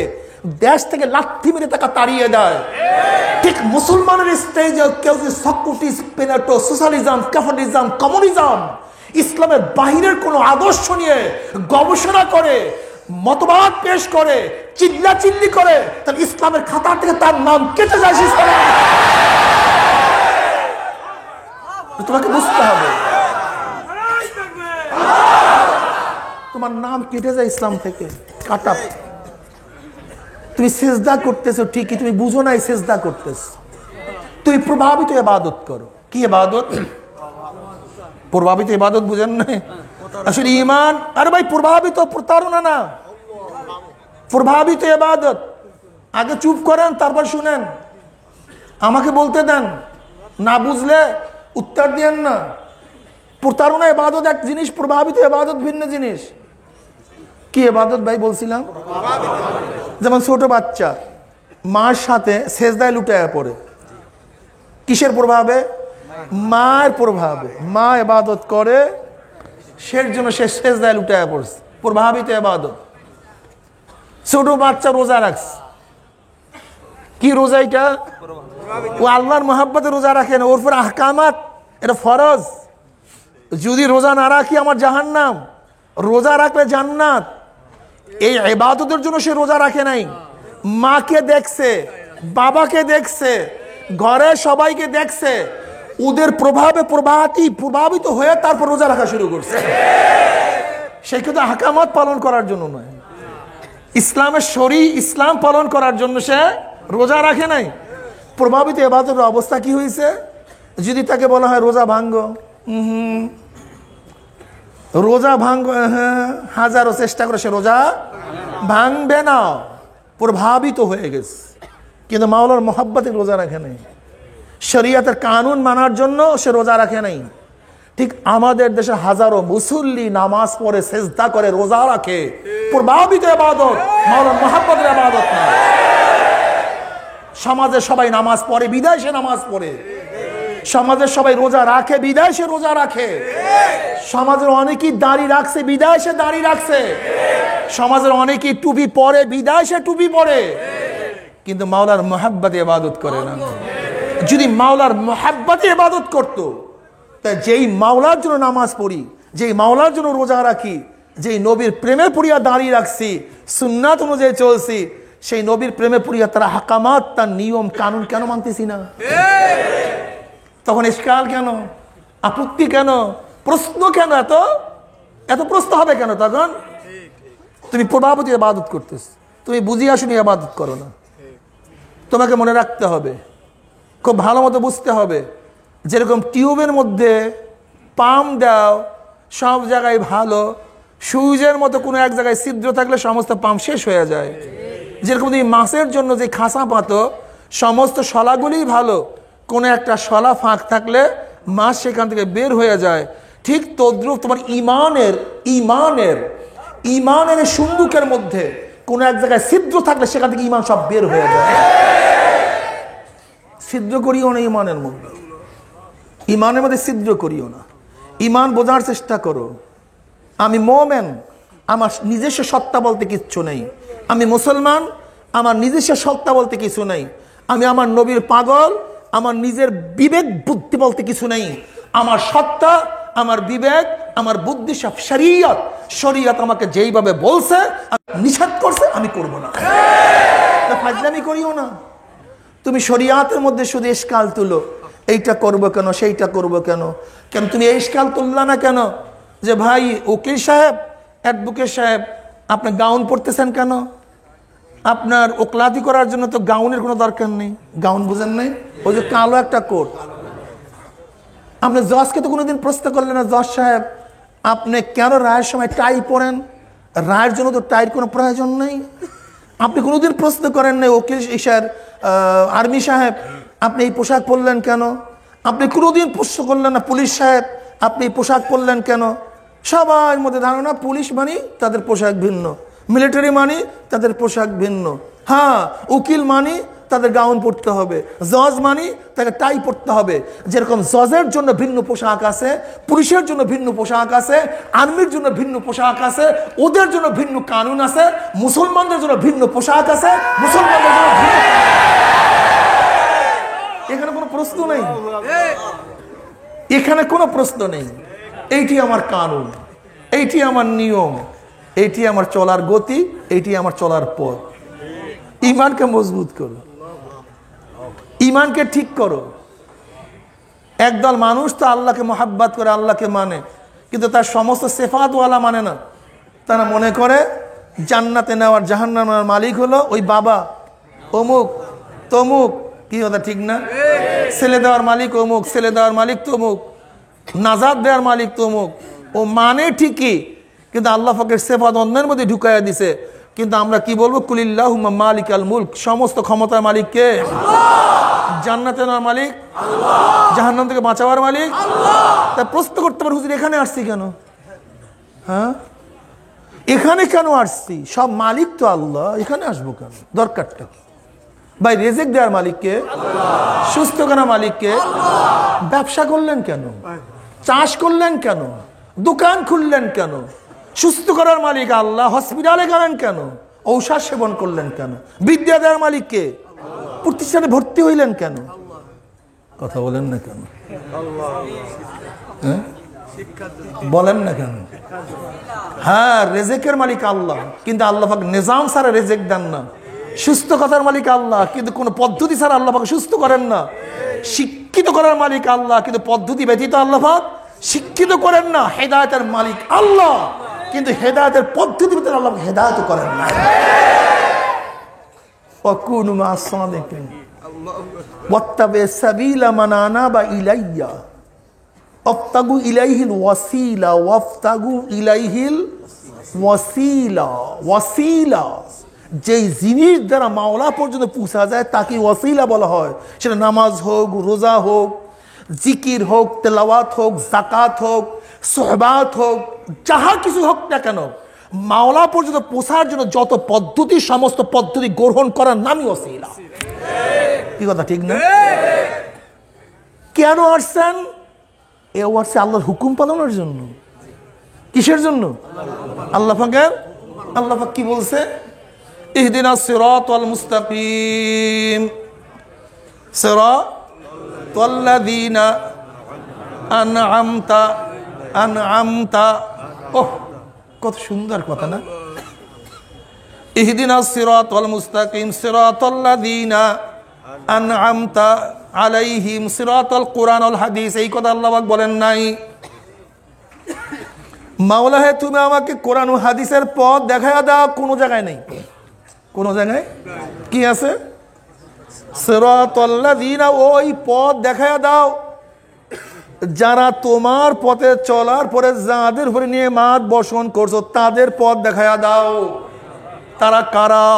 দেশ থেকে লাথি মেরে তাকে তাড়িয়ে দেয়। ঠিক মুসলমানের স্টেজে কেউ যদি Socrates, Plato, socialism, capitalism, communism, ইসলামের বাহিরের কোনো আদর্শ নিয়ে গবেষণা করে, মতবাদ পেশ করে, চিল্লাচিল্লি করে, তাহলে ইসলামের খাতা থেকে তার নাম কেটে যায়। তোমাকে বুঝতে হবে তোমার নাম কেটে যায় ইসলাম থেকে, কাটা। তুমি সেজদা করতেছো ঠিকই, তুমি বুঝো নাই সেজদা করতেছো। তুমি প্রভাবিত ইবাদত করো। কি ইবাদত? প্রভাবিত ইবাদত বুঝেন না? আসলে ঈমান, আরে ভাই প্রভাবিত প্রতারণা না, প্রভাবিত ইবাদত। আগে চুপ করেন তারপর শুনেন, আমাকে বলতে দেন, না বুঝলে উত্তর দেন না। প্রতারণা ইবাদত এক জিনিস, প্রভাবিত ইবাদত ভিন্ন জিনিস। কি ইবাদত ভাই বলছিলাম? যেমন ছোট বাচ্চা মার সাথে সেজদায় লুটায়া পড়ে, কিসের প্রভাবে? মায়ের প্রভাবে। মা ইবাদত করে, সের জন্য সে সেজদায় লুটায়া পড়ছে, প্রভাবিত ইবাদত। ছোট বাচ্চা রোজা রাখছে, কি রোজা এটা? ও আল্লাহর মহব্বতে রোজা রাখে না, ওর পর আহকামাত, এটা ফরজ। যদি রোজা না রাখি আমার জাহান্নাম, রোজা রাখলে জান্নাত। এই ইবাদতের জন্য সে রোজা রাখে নাই। মাকে দেখছে, বাবাকে দেখছে, ঘরে সবাইকে দেখছে, ওদের প্রভাবে প্রভাবিত হয়ে তারপর রোজা রাখা শুরু করছে। সে কিন্তু আহকামাত পালন করার জন্য নয়, ইসলামের ইসলাম পালন করার জন্য সে রোজা রাখে নাই। প্রভাবিত ইবাদতের অবস্থা কি হয়েছে? যদি তাকে বলা হয় রোজা ভাঙ্গো, রোজা ভাঙ্গো, হাজারো চেষ্টা করে সে রোজা ভাঙবে না, প্রভাবিত হয়ে গেছে। কিন্তু মাওলার মহব্বতে রোজা রাখে নাই, শরীয়তের কানুন মানার জন্য সে রোজা রাখে নাই। ঠিক আমাদের দেশে হাজারো মুসল্লি নামাজ পড়ে, সেজদা করে, রোজা রাখে, প্রভাবিত ইবাদত, মাওলানা মুহাব্বতের ইবাদত না। সমাজে সবাই নামাজ পড়ে বিদায় সে নামাজ পড়ে, সমাজের সবাই রোজা রাখে বিদায় সে রোজা রাখে, সমাজের অনেকেই দাড়ি রাখছে বিদায় সে দাড়ি রাখছে, সমাজের অনেকেই টুপি পরে বিদায় সে টুপি পরে, কিন্তু মাওলার মুহাব্বতে ইবাদত করে না। যদি মাওলার মুহাব্বতে ইবাদত করতো, তাই যেই মাওলার জন্য নামাজ পড়ি, যেই মাওলার জন্য রোজা রাখি, যেই নবীর প্রেমে পড়িয়া দাঁড়িয়ে রাখছি, সুন্নাত অনুযায়ী চলছি, সেই নবীর প্রেমে পড়িয়া তারা হাকামাত, তার নিয়ম কানুন কেন মানতেছি না? তখন ইশকাল কেন, আপত্তি কেন, প্রশ্ন কেন, এত প্রশ্ন হবে কেন? তখন তুমি প্রভাবতী ইবাদত করতেছ, তুমি বুঝিয়া শুনি ইবাদত করো না। তোমাকে মনে রাখতে হবে, খুব ভালো মতো বুঝতে হবে, যেরকম টিউবের মধ্যে পাম্প দাও সব জায়গায় ভালো, সুইচের মতো কোনো এক জায়গায় ছিদ্র থাকলে সমস্ত পাম্প শেষ হয়ে যায়। যেরকম তুমি মাছের জন্য যে খাঁচা পাতো, সমস্ত শলাগুলি ভালো, কোনো একটা শলা ফাঁক থাকলে মাছ সেখান থেকে বের হয়ে যায়। ঠিক তদ্রুপ তোমার ইমানের সুন্দুকের মধ্যে কোনো এক জায়গায় ছিদ্র থাকলে সেখান থেকে ইমান সব বের হয়ে যায়। ছিদ্র করিও না ইমানের মধ্যে, ইমানের মধ্যে ছিদ্র করিও না। ইমান বোঝার চেষ্টা করো। আমি মোমেন, আমার নিজস্ব সত্তা বলতে কিচ্ছু নেই। আমি মুসলমান, আমার নিজস্ব সত্তা বলতে কিছু নেই। আমি আমার নবীর পাগল, আমার নিজের বিবেক বুদ্ধি বলতে কিছু নেই। আমার সত্তা, আমার বিবেক, আমার বুদ্ধি সব শরীয়ত আমাকে যেইভাবে বলছে, নিষেধ করছে, আমি করব না। ফাজলামি করিও না। তুমি শরীয়তের মধ্যে শুধু ইশকাল তুলো, এইটা করব কেন, সেইটা করব কেন। কেন তুমি এই ইশকাল তুললা না কেন যে ভাই উকিল সাহেব, অ্যাডভোকেট সাহেব, আপনি গাউন পরতেছেন কেন? আপনার ওকলাতি করার জন্য তো গাউনের কোনো দরকার নেই। গাউন বুঝেন নাই? ওই যে কালো একটা কোট। আপনি জজকে তো কোনোদিন প্রশ্ন করলেন না, জজ সাহেব আপনি কেন রায়ের সময় টাই পরেন? রায়ের জন্য তো টাইর কোনো প্রয়োজন নেই। আপনি কোনোদিন প্রশ্ন করেন নাই উকিল আর্মি সাহেব আপনি এই পোশাক পরলেন কেন? আপনি কোনোদিন প্রশ্ন করলেন না পুলিশ সাহেব আপনি এই পোশাক পরলেন কেন? সবার মধ্যে ধারণা পুলিশ মানি তাদের পোশাক ভিন্ন, মিলিটারি মানি তাদের পোশাক ভিন্ন। হ্যাঁ, উকিল মানি তাদের গাউন পরতে হবে, জজ মানি তাকে টাই পরতে হবে। যেরকম জজের জন্য ভিন্ন পোশাক আছে, পুলিশের জন্য ভিন্ন পোশাক আছে, আর্মির জন্য ভিন্ন পোশাক আছে, ওদের জন্য ভিন্ন কানুন আছে, মুসলমানদের জন্য ভিন্ন পোশাক আছে, মুসলমানদের জন্য ভিন্ন। এখানে কোনো প্রশ্ন নেই, এখানে কোনো প্রশ্ন নেই। এইটি আমার কানুন, এইটি আমার নিয়ম, এইটি আমার চলার গতি, এইটি আমার চলার পথ। ইমানকে মজবুত করো, ইমানকে ঠিক করো। একদল মানুষ তো আল্লাহকে মহাব্বত করে, আল্লাহকে মানে, কিন্তু তার সমস্ত সেফাতওয়ালা মানে না। তারা মনে করে জান্নাতে নেওয়ার জাহান্নামের মালিক হলো ওই বাবা অমুক তমুক। কি কথা ঠিক না? ছেলে দেওয়ার মালিক অমুক, ছেলে দেওয়ার মালিক তমুক, নাজাত দেওয়ার মালিক তমুক। ও মানে ঠিকই, কিন্তু আল্লাহ পাকের সেফাত অন্যের মধ্যে ঢুকাইয়া দিছে। কিন্তু আমরা কি বলবো? কুলিল্লাহুম্মা মালিকাল মুলক, সমস্ত ক্ষমতার মালিক কে? জান্নাতে নেওয়ার মালিক, জাহান্নাম থেকে বাঁচাবার মালিক। তা প্রশ্ন করতে পারে হুজুর এখানে আসছি কেন? হ্যাঁ, এখানে কেন আসছি? সব মালিক তো আল্লাহ, এখানে আসবো কেন? দরকারটা কি? ভাই রিজিক দেওয়ার মালিককে, সুস্থ করা মালিককে। ব্যবসা করলেন কেন? চাষ করলেন কেন? দোকান খুললেন কেন? সুস্থ করার মালিক আল্লাহ। হসপিটালে গেলেন কেন? ঔষধ সেবন করলেন কেন? বিদ্যা দেওয়ার মালিককে। প্রতিষ্ঠানে ভর্তি হইলেন কেন? কথা বলেন না কেন? বলেন না কেন? হ্যাঁ, রেজেকের মালিক আল্লাহ, কিন্তু আল্লাহ পাক নিজাম ছাড়া রেজেক দেন না। সুস্থ কথার মালিক আল্লাহ, কিন্তু কোন পদ্ধতি ছাড়া আল্লাহ পাক সুস্থ করেন না। শিক্ষিত করার মালিক আল্লাহ, কিন্তু পদ্ধতি ব্যতীত আল্লাহ পাক শিক্ষিত করেন না। হেদায়েতের মালিক আল্লাহ, কিন্তু হেদায়েতের পদ্ধতি ব্যতীত আল্লাহ হেদায়েত করেন না। ওয়াকুনু মা'আস সাদিকিন ওয়াত্তাবি সাবিলা মান আনাবা ইলাইয়া ওয়াবতাগু ইলাইহিল ওয়াসিলা ওয়াবতাগু ইলাইহিল ওয়াসিলা। ওয়াসিলা যেই জিনিস দ্বারা মাওলা পর্যন্ত পৌঁছা যায় তাকে ওয়াসিলা বলা হয়। সেটা নামাজ হোক, রোজা হোক, জিকির হোক, তেলাওয়াত হোক, যাকাত হোক, সোহবাত হোক, যাহা কিছু হোক না কেন, মাওলা পর্যন্ত পৌঁছার জন্য যত পদ্ধতি, সমস্ত পদ্ধতি গ্রহণ করার নামই ওসিলা। কি কথা ঠিক না? কেন আসছেন? এও আসছে আল্লাহর হুকুম পালনের জন্য। কিসের জন্য? আল্লাহ পাক কি বলছে? ইহদিনাস সিরাতাল মুস্তাকিম সিরাতাল্লাযীনা আনআমতা। ওহ, কত সুন্দর কথা না? ইহদিনাস সিরাতাল মুস্তাকিম সিরাতাল্লাযীনা আনআমতা আলাইহিম, সিরাতাল কুরআন ওয়াল হাদিস। এই কথা আল্লাহ পাক বলেন নাই? মাওলা হে, তুমি আমাকে কোরআন ও হাদিসের পথ দেখায়া দাও। কোনো জায়গায় নেই। কোন জায়গায় কি আছে? সিরাতাল্লাযীনা, ওই পথ দেখায়া দাও যারা তোমার পথে চলার পরে যাদের উপরে নিয়ামত বর্ষণ করছো, তাদের পথ দেখায়া দাও। তারা কারা?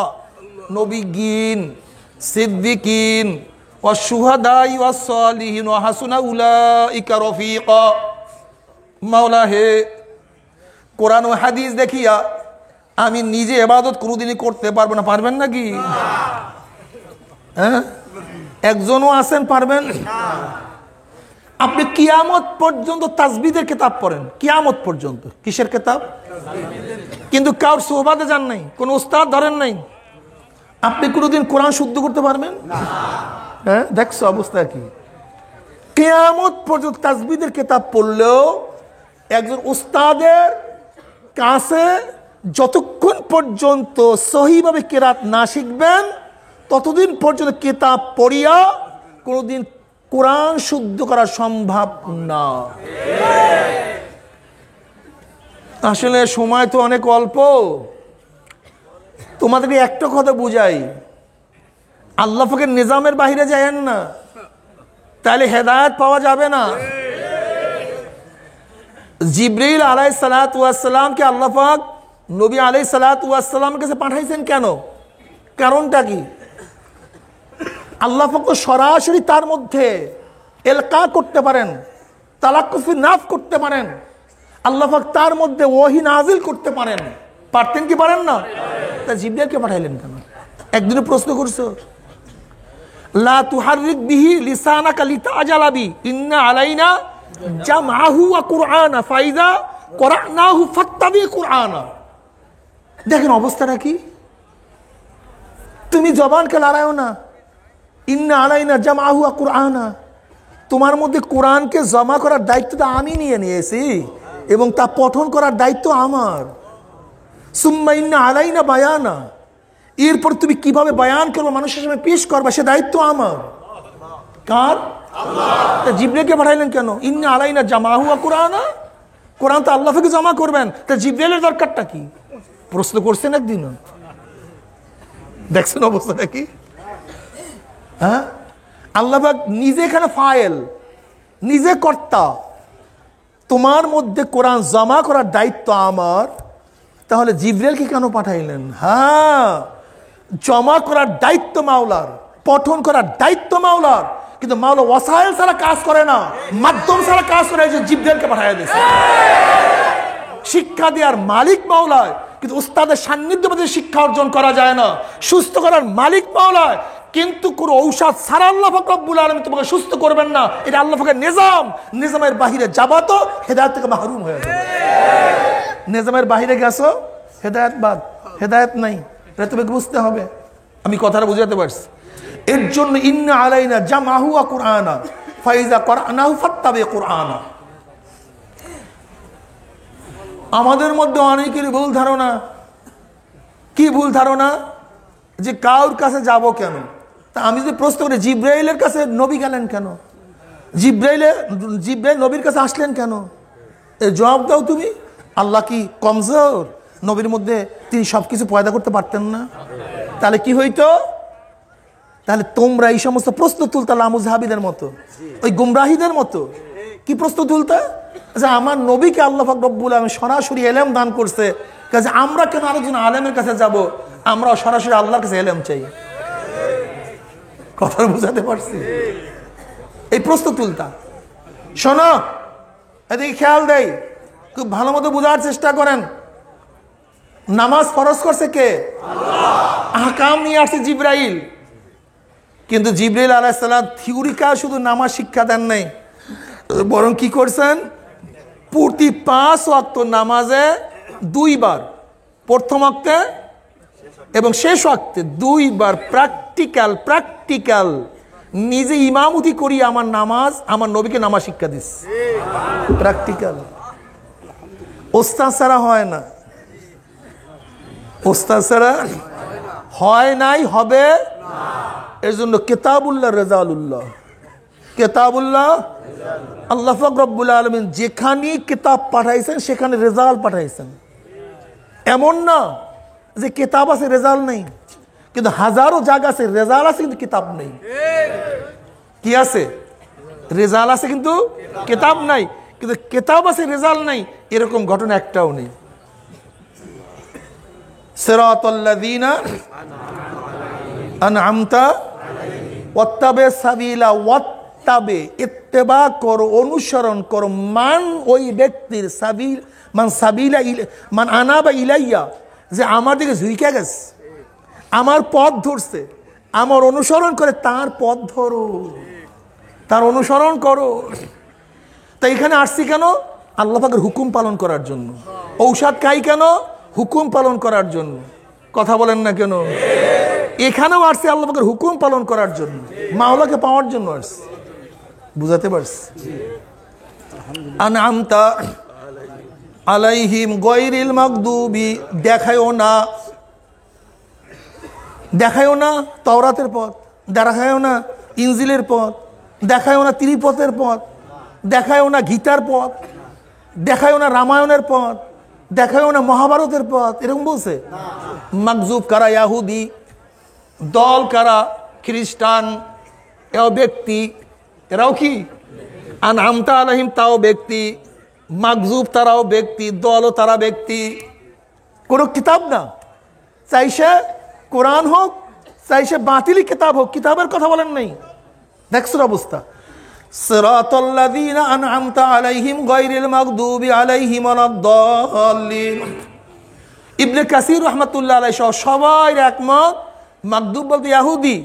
নবীগণ, সিদ্দিকিন, ওয়াস শুহাদাই ওয়াস সালিহিন ওয়া হাসুনা উলাইকা রফিকা। মাওলা হে, কোরআন ও হাদিস দেখিয়া আমি নিজে ইবাদত কোনোদিনই করতে পারবো না। পারবেন নাকি? হ্যাঁ, একজনও আছেন পারবেন? আপনি কিয়ামত পর্যন্ত তাসবিদের কিতাব পড়েন, কিয়ামত পর্যন্ত। কিসের কিতাব? কিন্তু কারোর সোহবাতে যান নাই, কোন উস্তাদ ধরেন নাই। আপনি কোনোদিন কোরআন শুদ্ধ করতে পারবেন? হ্যাঁ, দেখছো অবস্থা কি? কিয়ামত পর্যন্ত তাসবিদের কিতাব পড়লেও একজন উস্তাদের কাছে যতক্ষণ পর্যন্ত সহিভাবে কেরাত না শিখবেন, ততদিন পর্যন্ত কিতাব পড়িয়া কোনোদিন কোরআন শুদ্ধ করা সম্ভব না। আসলে সময় তো অনেক অল্প। তোমাদেরকে একটা কথা বুঝাই, আল্লাহ পাকের নিজামের বাহিরে যায়েন না, তাহলে হেদায়েত পাওয়া যাবে না। জিবরিল আলাইহিস সালাতু ওয়াস সালামকে আল্লাহ পাক নবী আলাইহিস সালাতু ওয়াস সালামের কাছে পাঠাইছেন কেন? কারণটা কি? আল্লাহ পাক তো সরাসরি তার মধ্যে এলকা করতে পারেন, তালাক্কুফি নাফ করতে পারেন। আল্লাহ পাক তার মধ্যে ওহী নাজিল করতে পারেন। পারতেন কি পারেন না? তা জিবরিলকে পাঠাইলেন কেন? একদিনে প্রশ্ন করছো? লা তুহাররিক বিহি লিসানাকা লিতাজালা বি ইন্না আলাইনা জামআহু ওয়া কুরআনা ফাইযা ক্বরানাহু ফাত্তাবি কুরআনা। দেখেন অবস্থাটা কি? তুমি জবানকে লড়ায়ও না, ইন্না আলাইনা জামআহু ওয়া কুরআনা। তোমার মধ্যে কোরআনকে জমা করার দায়িত্বটা আমি নিয়ে নিয়েছি এবং তা পঠন করার দায়িত্ব আমার। সুম্মা ইন্না আলাইনা বায়ানা, এরপর তুমি কিভাবে বয়ান করবে, মানুষের সামনে পেশ করবে, সে দায়িত্ব আমার। কার? আল্লাহ। জিবরিলকে পাঠাইলেন কেন? ইন্না আলাইনা জামাহু ওয়া কুরআনা। কোরআন তো আল্লাহ থেকে জমা করবেন, তা জিবরিলের দরকারটা কি? প্রশ্ন করছেন একদিন? দেখছেন অবস্থাটা কি? হ্যাঁ, আল্লাহ পাক নিজে এখানে ফাইল, নিজে কর্তা। তোমার মধ্যে কোরআন জমা করার দায়িত্ব আমার, তাহলে জিবরিলকে কেন পাঠাইলেন? হ্যাঁ, জমা করার দায়িত্ব মাওলার, পঠন করার দায়িত্ব মাওলার, কিন্তু মাওলা ওয়াসাইল ছাড়া কাজ করে না, মাধ্যম ছাড়া কাজ করে। যে জিবরিলকে পাঠাইয়া দিয়েছে। শিক্ষা দেওয়ার মালিক মাওলায়, কিন্তু উস্তাদের সান্নিধ্য মধ্যে শিক্ষা অর্জন করা যায় না। সুস্থ করার মালিক মাওলায়, কিন্তু কোন ঔষধ ছাড়া আল্লাহ পাক রব্বুল আলামিন তোমাকে সুস্থ করবেন না। এটা আল্লাহ পাকের নিজাম। নিজামের বাহিরে যাবা তো হেদায়েত থেকে মাহরুম হয়ে যাবে। নিজামের বাহিরে গেছো, হেদায়েত বাদ, হেদায়েত নাই, এটা তোমাকে বুঝতে হবে। আমি কথাটা বুঝাতে পারছি। এর জন্য ইন্না আলাইনা জামাহু ওয়া কুরআনা ফাইজা ক্বরানাহু ফাত্তাবি কুরআনা। আমাদের মধ্যে অনেকেরই ভুল ধারণা। কি ভুল ধারণা? যে কাউর কাছে যাব কেন? তা আমি যদি প্রশ্ন করি, জিবরাইলের কাছে নবী গেলেন কেন? জিবরাইল নবীর কাছে আসলেন কেন? এর জবাব দাও তুমি। আল্লাহ কি কমজোর? নবীর মধ্যে তিনি সবকিছু পয়দা করতে পারতেন না? তাহলে কি হইতো? তাহলে তোমরা এই সমস্ত প্রশ্ন তুলতা লামুজহাবিদের মতো, ওই গুমরাহিদের মতো। কি প্রশ্ন তুলতা? যে আমার নবীকে আল্লাহ পাক রব্বুল আলামিন সরাসরি ইলম দান করছে, কাজে আমরা কেন আরেকজন আলেমের কাছে যাব? আমরা সরাসরি আল্লাহর কাছে ইলম চাই। কথা বুঝাতে পারছি? এই প্রশ্ন তুলতা। শোনো, এদিকে খেয়াল দেই, খুব ভালো মতো বোঝার চেষ্টা করেন। নামাজ ফরজ করছে কে? আহকাম নিয়ে আসছে জিব্রাইল। কিন্তু জিব্রাইল আলাইহিস সালাম থিওরিক্যাল শুধু নামাজ শিক্ষা দেন নাই, বরং কি করছেন? প্রতি 5 ওয়াক্ত নামাজে 2 বার, প্রথম ওয়াক্তে এবং শেষ ওয়াক্তে 2 বার প্র্যাকটিক্যাল নিজে ইমামতি করি আমার নামাজ, আমার নবীকে নামাজ শিক্ষা দিস। প্র্যাকটিক্যাল, ওস্তাদ ছাড়া হয় না, ওস্তাদ ছাড়া হয় নাই, হবে। এর জন্য কিতাবুল্লাহ রেজালুল্লাহ, কিতাবুল্লাহ, আল্লাহ পাক রব্বুল আলামিন যেখানে কিতাব পাঠাইছেন সেখানে রেজাল্ট পাঠাইছেন। এমন না যে কিতাব আছে রেজাল্ট নেই, কিন্তু হাজারো জায়গা আছে রেজাল্ট আছে কিন্তু কিতাব নেই। কি আছে? রেজাল্ট আছে কিন্তু কিতাব নাই, কিন্তু কিতাব আছে রেজাল্ট নাই, এরকম ঘটনা একটাও নেই। সিরাতাল্লাযীনা আনআমতা ওয়াত্তাবি সাবিলা, ওয়াত্তাবি ইত্তেবা করো, অনুসরণ করো, মান ওই ব্যক্তির, সাবিল মান সাবিলা মান আনাবা ইলাইয়া, যে আমার দিকে ঝুঁকে গেছে, আমার পথ ধরছে, আমার অনুসরণ করে, তার পথ ধরো, তার অনুসরণ করো। তাই এখানে আসছি কেন? আল্লাহ পাকের হুকুম পালন করার জন্য। ঔষধ খাই কেন? হুকুম পালন করার জন্য। কথা বলেন না কেন? এখানেও আসছে আল্লাহ পাকের হুকুম পালন করার জন্য, মাওলাকে পাওয়ার জন্য আসছে। বুঝাতে পারছি? আনআমতা আলাইহিম গায়রিল মাগদুবি, দেখায়ও না তাওরাতের পথ, দেখায়ও না ইনজিলের পথ, দেখায়ও না ত্রিপথের পথ, দেখায়ও না গীতার পথ, দেখায়ও না রামায়ণের পথ, দেখায়ও না মহাভারতের পথ। এরকম বলছে। মাগজুব কারা? ইয়াহুদি দল, কারা? খ্রিস্টান, এও ব্যক্তি, এরাও কি? আনআমতা আলাইহিম, তাও ব্যক্তি, মাগজুব তারাও ব্যক্তি, দলও তারা ব্যক্তি। কোনো কিতাব না, চাই সে কোরআন হোক, চাই সে বাতিলি কিতাব হোক, কিতাবের কথা বলেন নাই। দেখছেন অবস্থা। সিরাতাল্লাযীনা আনআমতা আলাইহিম গায়রিল মাগদুবি আলাইহিম ওয়ালাদ-দাল্লিন। ইবনে কাসির রাহমাতুল্লাহ আলাইহি সহ সবাই একমত, মাগদুব বলতে ইহুদি।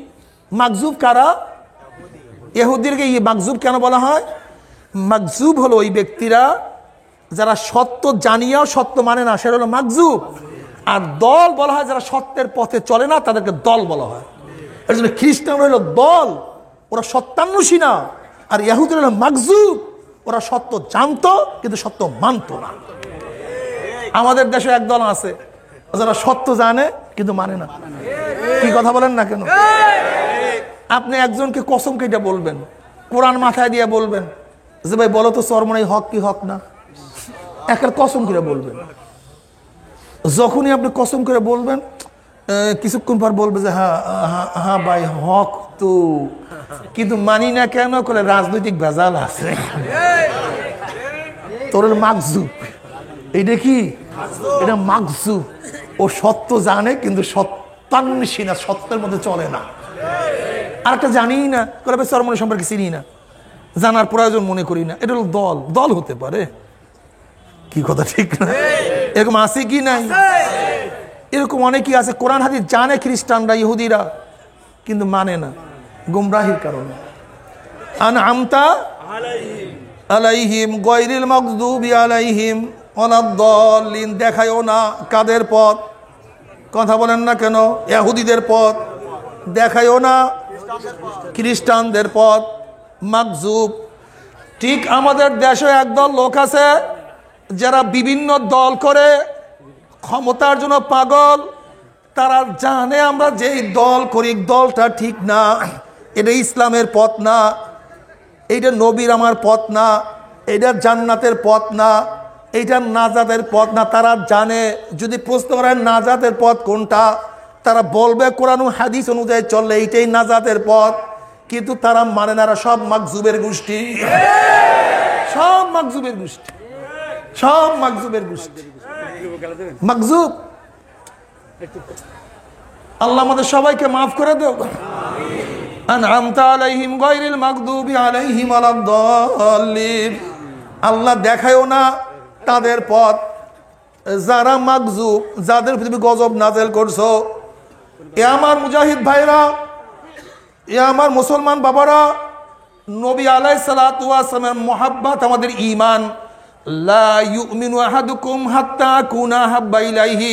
মাগজুব কারা? ইহুদিদেরকে মাগজুব কেন বলা হয়? মাগজুব হলো ওই ব্যক্তিরা যারা সত্য জানিয়াও সত্য মানে না, সেটা হলো মাগজুব। আর দল বলা হয় যারা সত্যের পথে চলে না, তাদেরকে দল বলা হয়। এর জন্য খ্রিস্টান হলো দল, ওরা সত্যান্বেষী না। আর ইহুদিরা হলো মাগজুব, ওরা সত্য জানতো কিন্তু সত্য মানতো না। আমাদের দেশে এক দল আছে যারা সত্য জানে কিন্তু মানে না। কি কথা বলেন না কেন? আপনি একজনকে কসম কেটে বলবেন, কোরআন মাথায় দিয়ে বলবেন যে ভাই বলো তো চরমনাই হক কি হক না, একটা কসম করে বলবেন। যখনই আপনি কসম করে বলবেন, কিছুক্ষণ পর বলবে যে হ্যাঁ হ্যাঁ ভাই হক তো, কিন্তু মানি না কেন? করে রাজনৈতিক ভেজাল আছে। তোর মাগজুব, এইটা কি? এটা মাগজুব। ও সত্য জানে কিন্তু সত্যান্বেষী না, সত্যের মধ্যে চলে না। আর একটা জানি না, করে চরমনি সম্পর্কে চিনি না, জানার প্রয়োজন মনে করি না। এটা হলো দল। দল হতে পারে, কি কথা ঠিক না? এরকম আছে কি নাই? এরকম অনেকেই আছে কোরআন হাদিস জানে, খ্রিস্টানরা ইহুদিরা, কিন্তু মানে না, গুমরাহির কারণে। আনআমতা আলাইহিম গায়রিল মাগদুবি আলাইহিম ওয়ালাদ-দাল্লিন, দেখায়ও না কাদের পথ? কথা বলেন না কেন? ইহুদিদের পথ। দেখায়ও না খ্রিস্টানদের পথ, মাগজুব। ঠিক আমাদের দেশে একদল লোক আছে যারা বিভিন্ন দল করে ক্ষমতার জন্য পাগল। তারা জানে আমরা যেই দল করি দলটা ঠিক না, এটা ইসলামের পথ না, এইটা নবীর আমার পথ না, এইটা জান্নাতের পথ না, এইটা নাজাতের পথ না। তারা জানে যদি প্রশ্ন করেন নাজাতের পথ কোনটা, তারা বলবে কোরআন ও হাদিস অনুযায়ী চললে এইটাই নাজাতের পথ। কিন্তু তারা মানে না, সব মাগজুবের গোষ্ঠী, সব মাগজুবের গোষ্ঠী, সব মাগজুবের গোষ্ঠী, মাগজুব। আল্লাহ আমাদের সবাইকে মাফ করে দেও। আনআমতা আলাইহিম গায়রিল মাগদুবি আলাইহিম ওয়ালাদ-দাল্লিন। আল্লাহ দেখায়ও না তাদের পথ যারা মাগজুব, যাদের তুমি গজব নাযিল করছো। এ আমার মুজাহিদ ভাইরা, এ আমার মুসলমান বাবারা, নবী আলাইহিস সালাতু ওয়াস সালামের মুহাব্বত আমাদের ঈমান। লা ইউমিনু আহাদুকুম হাত্তা কুনা হাব্বা ইলাইহি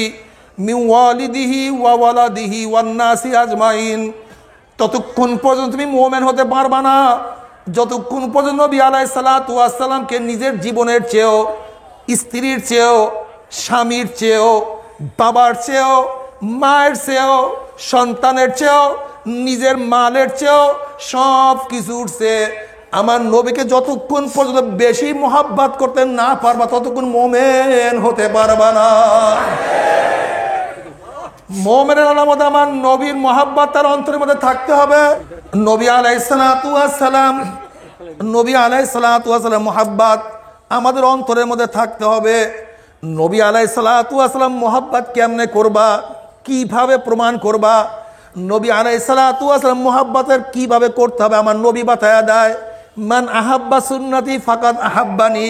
মিন ওয়ালিদিহি ওয়া ওয়ালাদিহি ওয়ান নাসি আজমাইন। ততক্ষণ পর্যন্ত তুমি মুমিন হতে পারবা না যতক্ষণ পর্যন্ত নবী আলাইহিস সালাতু ওয়াস সালামকে নিজের জীবনের চেয়েও, স্ত্রীর চেয়েও, স্বামীর চেয়েও, বাবার চেয়েও, মায়ের চেয়েও, সন্তানের চেয়েও, নিজের মালের চেয়েও সব কিছুর চেয়ে আমার নবীকে যতক্ষণ পর্যন্ত বেশি মোহাব্বত করতে না পারবা ততক্ষণ মুমিন হতে পারবা না। মুমিনের আলামত আমার নবীর মোহাব্বত তার অন্তরের মধ্যে থাকতে হবে। নবী আলাইহিস সালাতু ওয়াস সালাম, নবী আলাইহিস সালাতু ওয়াস সালাম মোহাব্বত আমাদের অন্তরের মধ্যে থাকতে হবে। নবী আলাইহিস সালাতু ওয়াস সালাম মোহাব্বত কেমনে করবা, কিভাবে প্রমাণ করবা? নবী আলাইহিস সালাতু ওয়াস সালাম মোহাব্বতের কিভাবে করতে হবে আমার নবী বাতায়া দেয়। মান আহাব্বা সুন্নতি ফাকাদ আহাব্বানি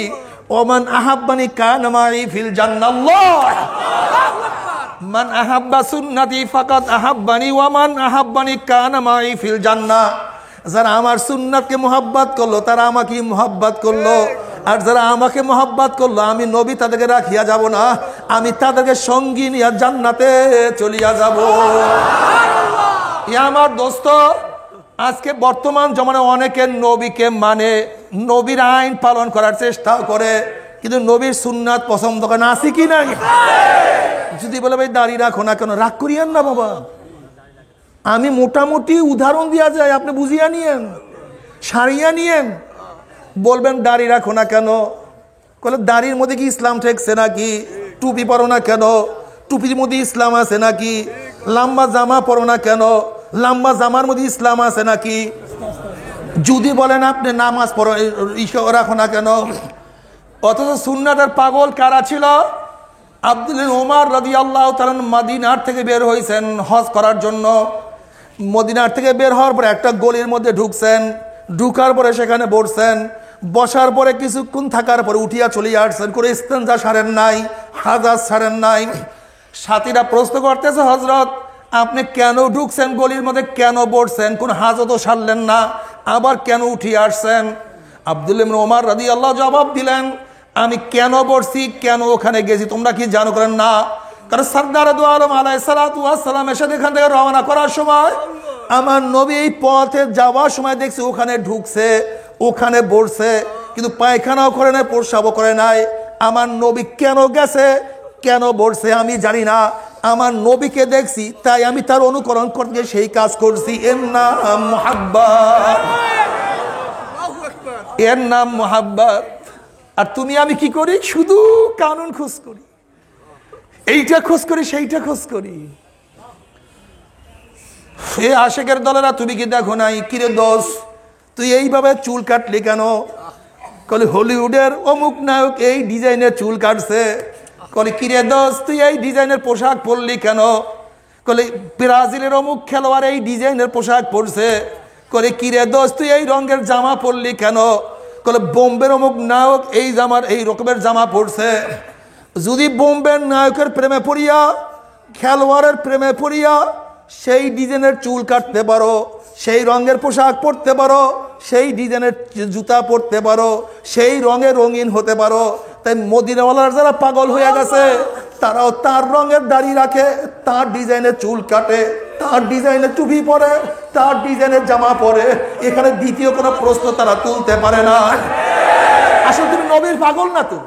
ওয়া মান আহাব্বানি কানা মাই ফিল জান্নাল্লাহ। মান আহাব্বা সুন্নতি ফাকাদ আহাব্বানি ওয়া মান আহাব্বানি কানা মাই ফিল জান্নাহ। যারা আমার সুন্নাতকে মোহাব্বত করলো তারা আমাকে মোহাব্বত করলো, আর যারা আমাকে মোহাব্বত করলো আমি নবী তাদেরকে রাখিয়া যাব না, আমি তাদেরকে সঙ্গী নিয়ে জান্নাতে চলিয়া যাব। আমার দোস্ত, আজকে বর্তমান জমানায় অনেকে নবীকে মানে, নবীর আইন পালন করার চেষ্টা করে, কিন্তু নবীর সুন্নাত পছন্দ করে না। আছে কি নাই? যদি বলে ভাই দাড়ি রাখো না কেন, রাগ করিয়েন না বাবা, আমি মোটামুটি উদাহরণ দিয়া যায়, আপনি বুঝিয়া নিয়েন, সারিয়া নিয়েন। বলবেন দাড়ি রাখো না কেন, বলে দাড়ির মধ্যে কি ইসলাম ঠেকছে নাকি? টুপি পরো না কেন, টুপির মধ্যে ইসলাম আছে নাকি? লম্বা জামা পরো না কেন, লম্বা জামার মধ্যে ইসলাম আছে নাকি? যদি বলেন আপনি নামাজ পড়ো রাখো না কেন, অথচ সুন্নাতের পাগল কারা ছিল? আব্দুল্লাহ ওমর রাদিয়াল্লাহু তাআলা মদিনার থেকে বের হয়েছেন হজ করার জন্য। মদিনার থেকে বের হওয়ার পরে একটা গলির মধ্যে ঢুকছেন, ঢুকার পরে সেখানে বসছেন, বসার পরে কিছুক্ষণ থাকার পরে উঠিয়া চলিয়া আসছেন, করে ইস্তেঞ্জা সারেন নাই, হাজাজ সারেন নাই। সাথীরা প্রশ্ন করতেছে, হযরত আপনি কেন ঢুকছেন গলির মধ্যে, কেন বসছেন, কোন হাজতও সারলেন না, আবার কেন উঠিয়ে আসছেন? আব্দুল্লাহ ইবনে ওমর রাদিয়াল্লাহু জবাব দিলেন, আমি কেন বসছি, কেন ওখানে গেছি তোমরা কি জানো? করেন না। কারণ সরদার দু আলম আলাইহিস সালাতু ওয়াস সালাম এসে এখান থেকে রওনা করার সময় আমার নবী এই পথে যাওয়ার সময় দেখছি ওখানে ঢুকছে, ওখানে বসছে, কিন্তু পায়খানাও করে নাই, প্রস্রাবও করে নাই। আমার নবী কেন গেছে, কেন বসছে আমি জানি না, আমার নবীকে দেখছি তাই আমি তার অনুকরণ করতে সেই কাজ করছি। এর নাম মুহাব্বত, এর নাম মুহাব্বত। আর তুমি আমি কি করি? শুধু কানুন খোঁজ করি, এইটা খোঁজ করি, সেইটা খোঁজ করি। এ আশেকের দলেরা তুমি কি দেখো নাই? কিরে দোষ তুই এইভাবে চুল কাটলি কেন? কলে হলিউডের অমুক নায়ক এই ডিজাইনের চুল কাটছে। কলে কিরে দোষ তুই এই ডিজাইনের পোশাক পরলি কেন? কলে ব্রাজিলের অমুক খেলোয়াড় এই ডিজাইনের পোশাক পরছে। করে কিরে দোষ তুই এই রঙের জামা পরলি কেন? কলে বোম্বের অমুক নায়ক এই জামার এই রকমের জামা পরছে। যদি বোম্বের নায়কের প্রেমে পড়িয়া, খেলোয়াড়ের প্রেমে পড়িয়া সেই ডিজাইনের চুল কাটতে পারো, সেই রঙের পোশাক পরতে পারো, সেই ডিজাইনের জুতা পরতে পারো, সেই রঙে রঙিন হতে পারো, তাই মদিনাওয়ালার যারা পাগল হয়ে গেছে তারাও তার রঙের দাড়ি রাখে, তার ডিজাইনের চুল কাটে, তার ডিজাইনের টুপি পরে, তার ডিজাইনের জামা পরে। এখানে দ্বিতীয় কোনো প্রশ্ন তারা তুলতে পারে না। আসলে তুমি নবীর পাগল না, তো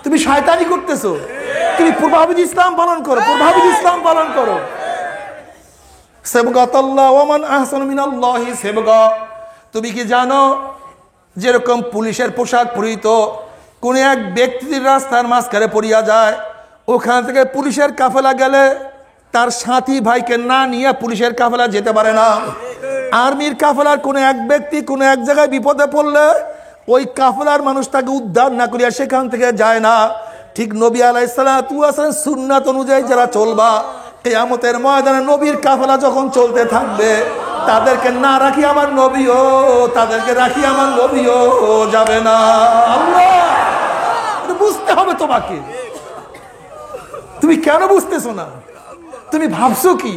তুমি শয়তানি করতেছো। তুমি প্রভাবিত ইসলাম পালন করো, প্রভাবিত ইসলাম পালন করো। সেবগাতাল্লাহ ওয়া মান আহসানু মিনাল্লাহি সেবগা। তুমি কি জানো যেরকম পুলিশের পোশাক পরিহিত কোন এক ব্যক্তির রাস্তার মাঝখানে পড়িয়া যায়, ওখান থেকে পুলিশের কাফেলা গেলে তার সাথী ভাইকে না নিয়ে পুলিশের কাফেলা যেতে পারে না। আর্মির কাফেলার কোনো এক ব্যক্তি কোনো এক জায়গায় বিপদে পড়লে ওই কাফেলার মানুষ তাকে উদ্ধার না করিয়া সেখান থেকে যায় না। ঠিক নবী আলাইহিস সালাতু ওয়াস সালাম সুন্নাত অনুযায়ী যারা চলবা, কিয়ামতের ময়দানে নবীর কাফেলা যখন চলতে থাকবে, তাদেরকে না রাখি আমার নবীও, তাদেরকে রাখি আমার নবীও যাবে না। আল্লাহ, এটা বুঝতে হবে তোমাকে। তুমি কেন বুঝতেছো না? তুমি ভাবছো কি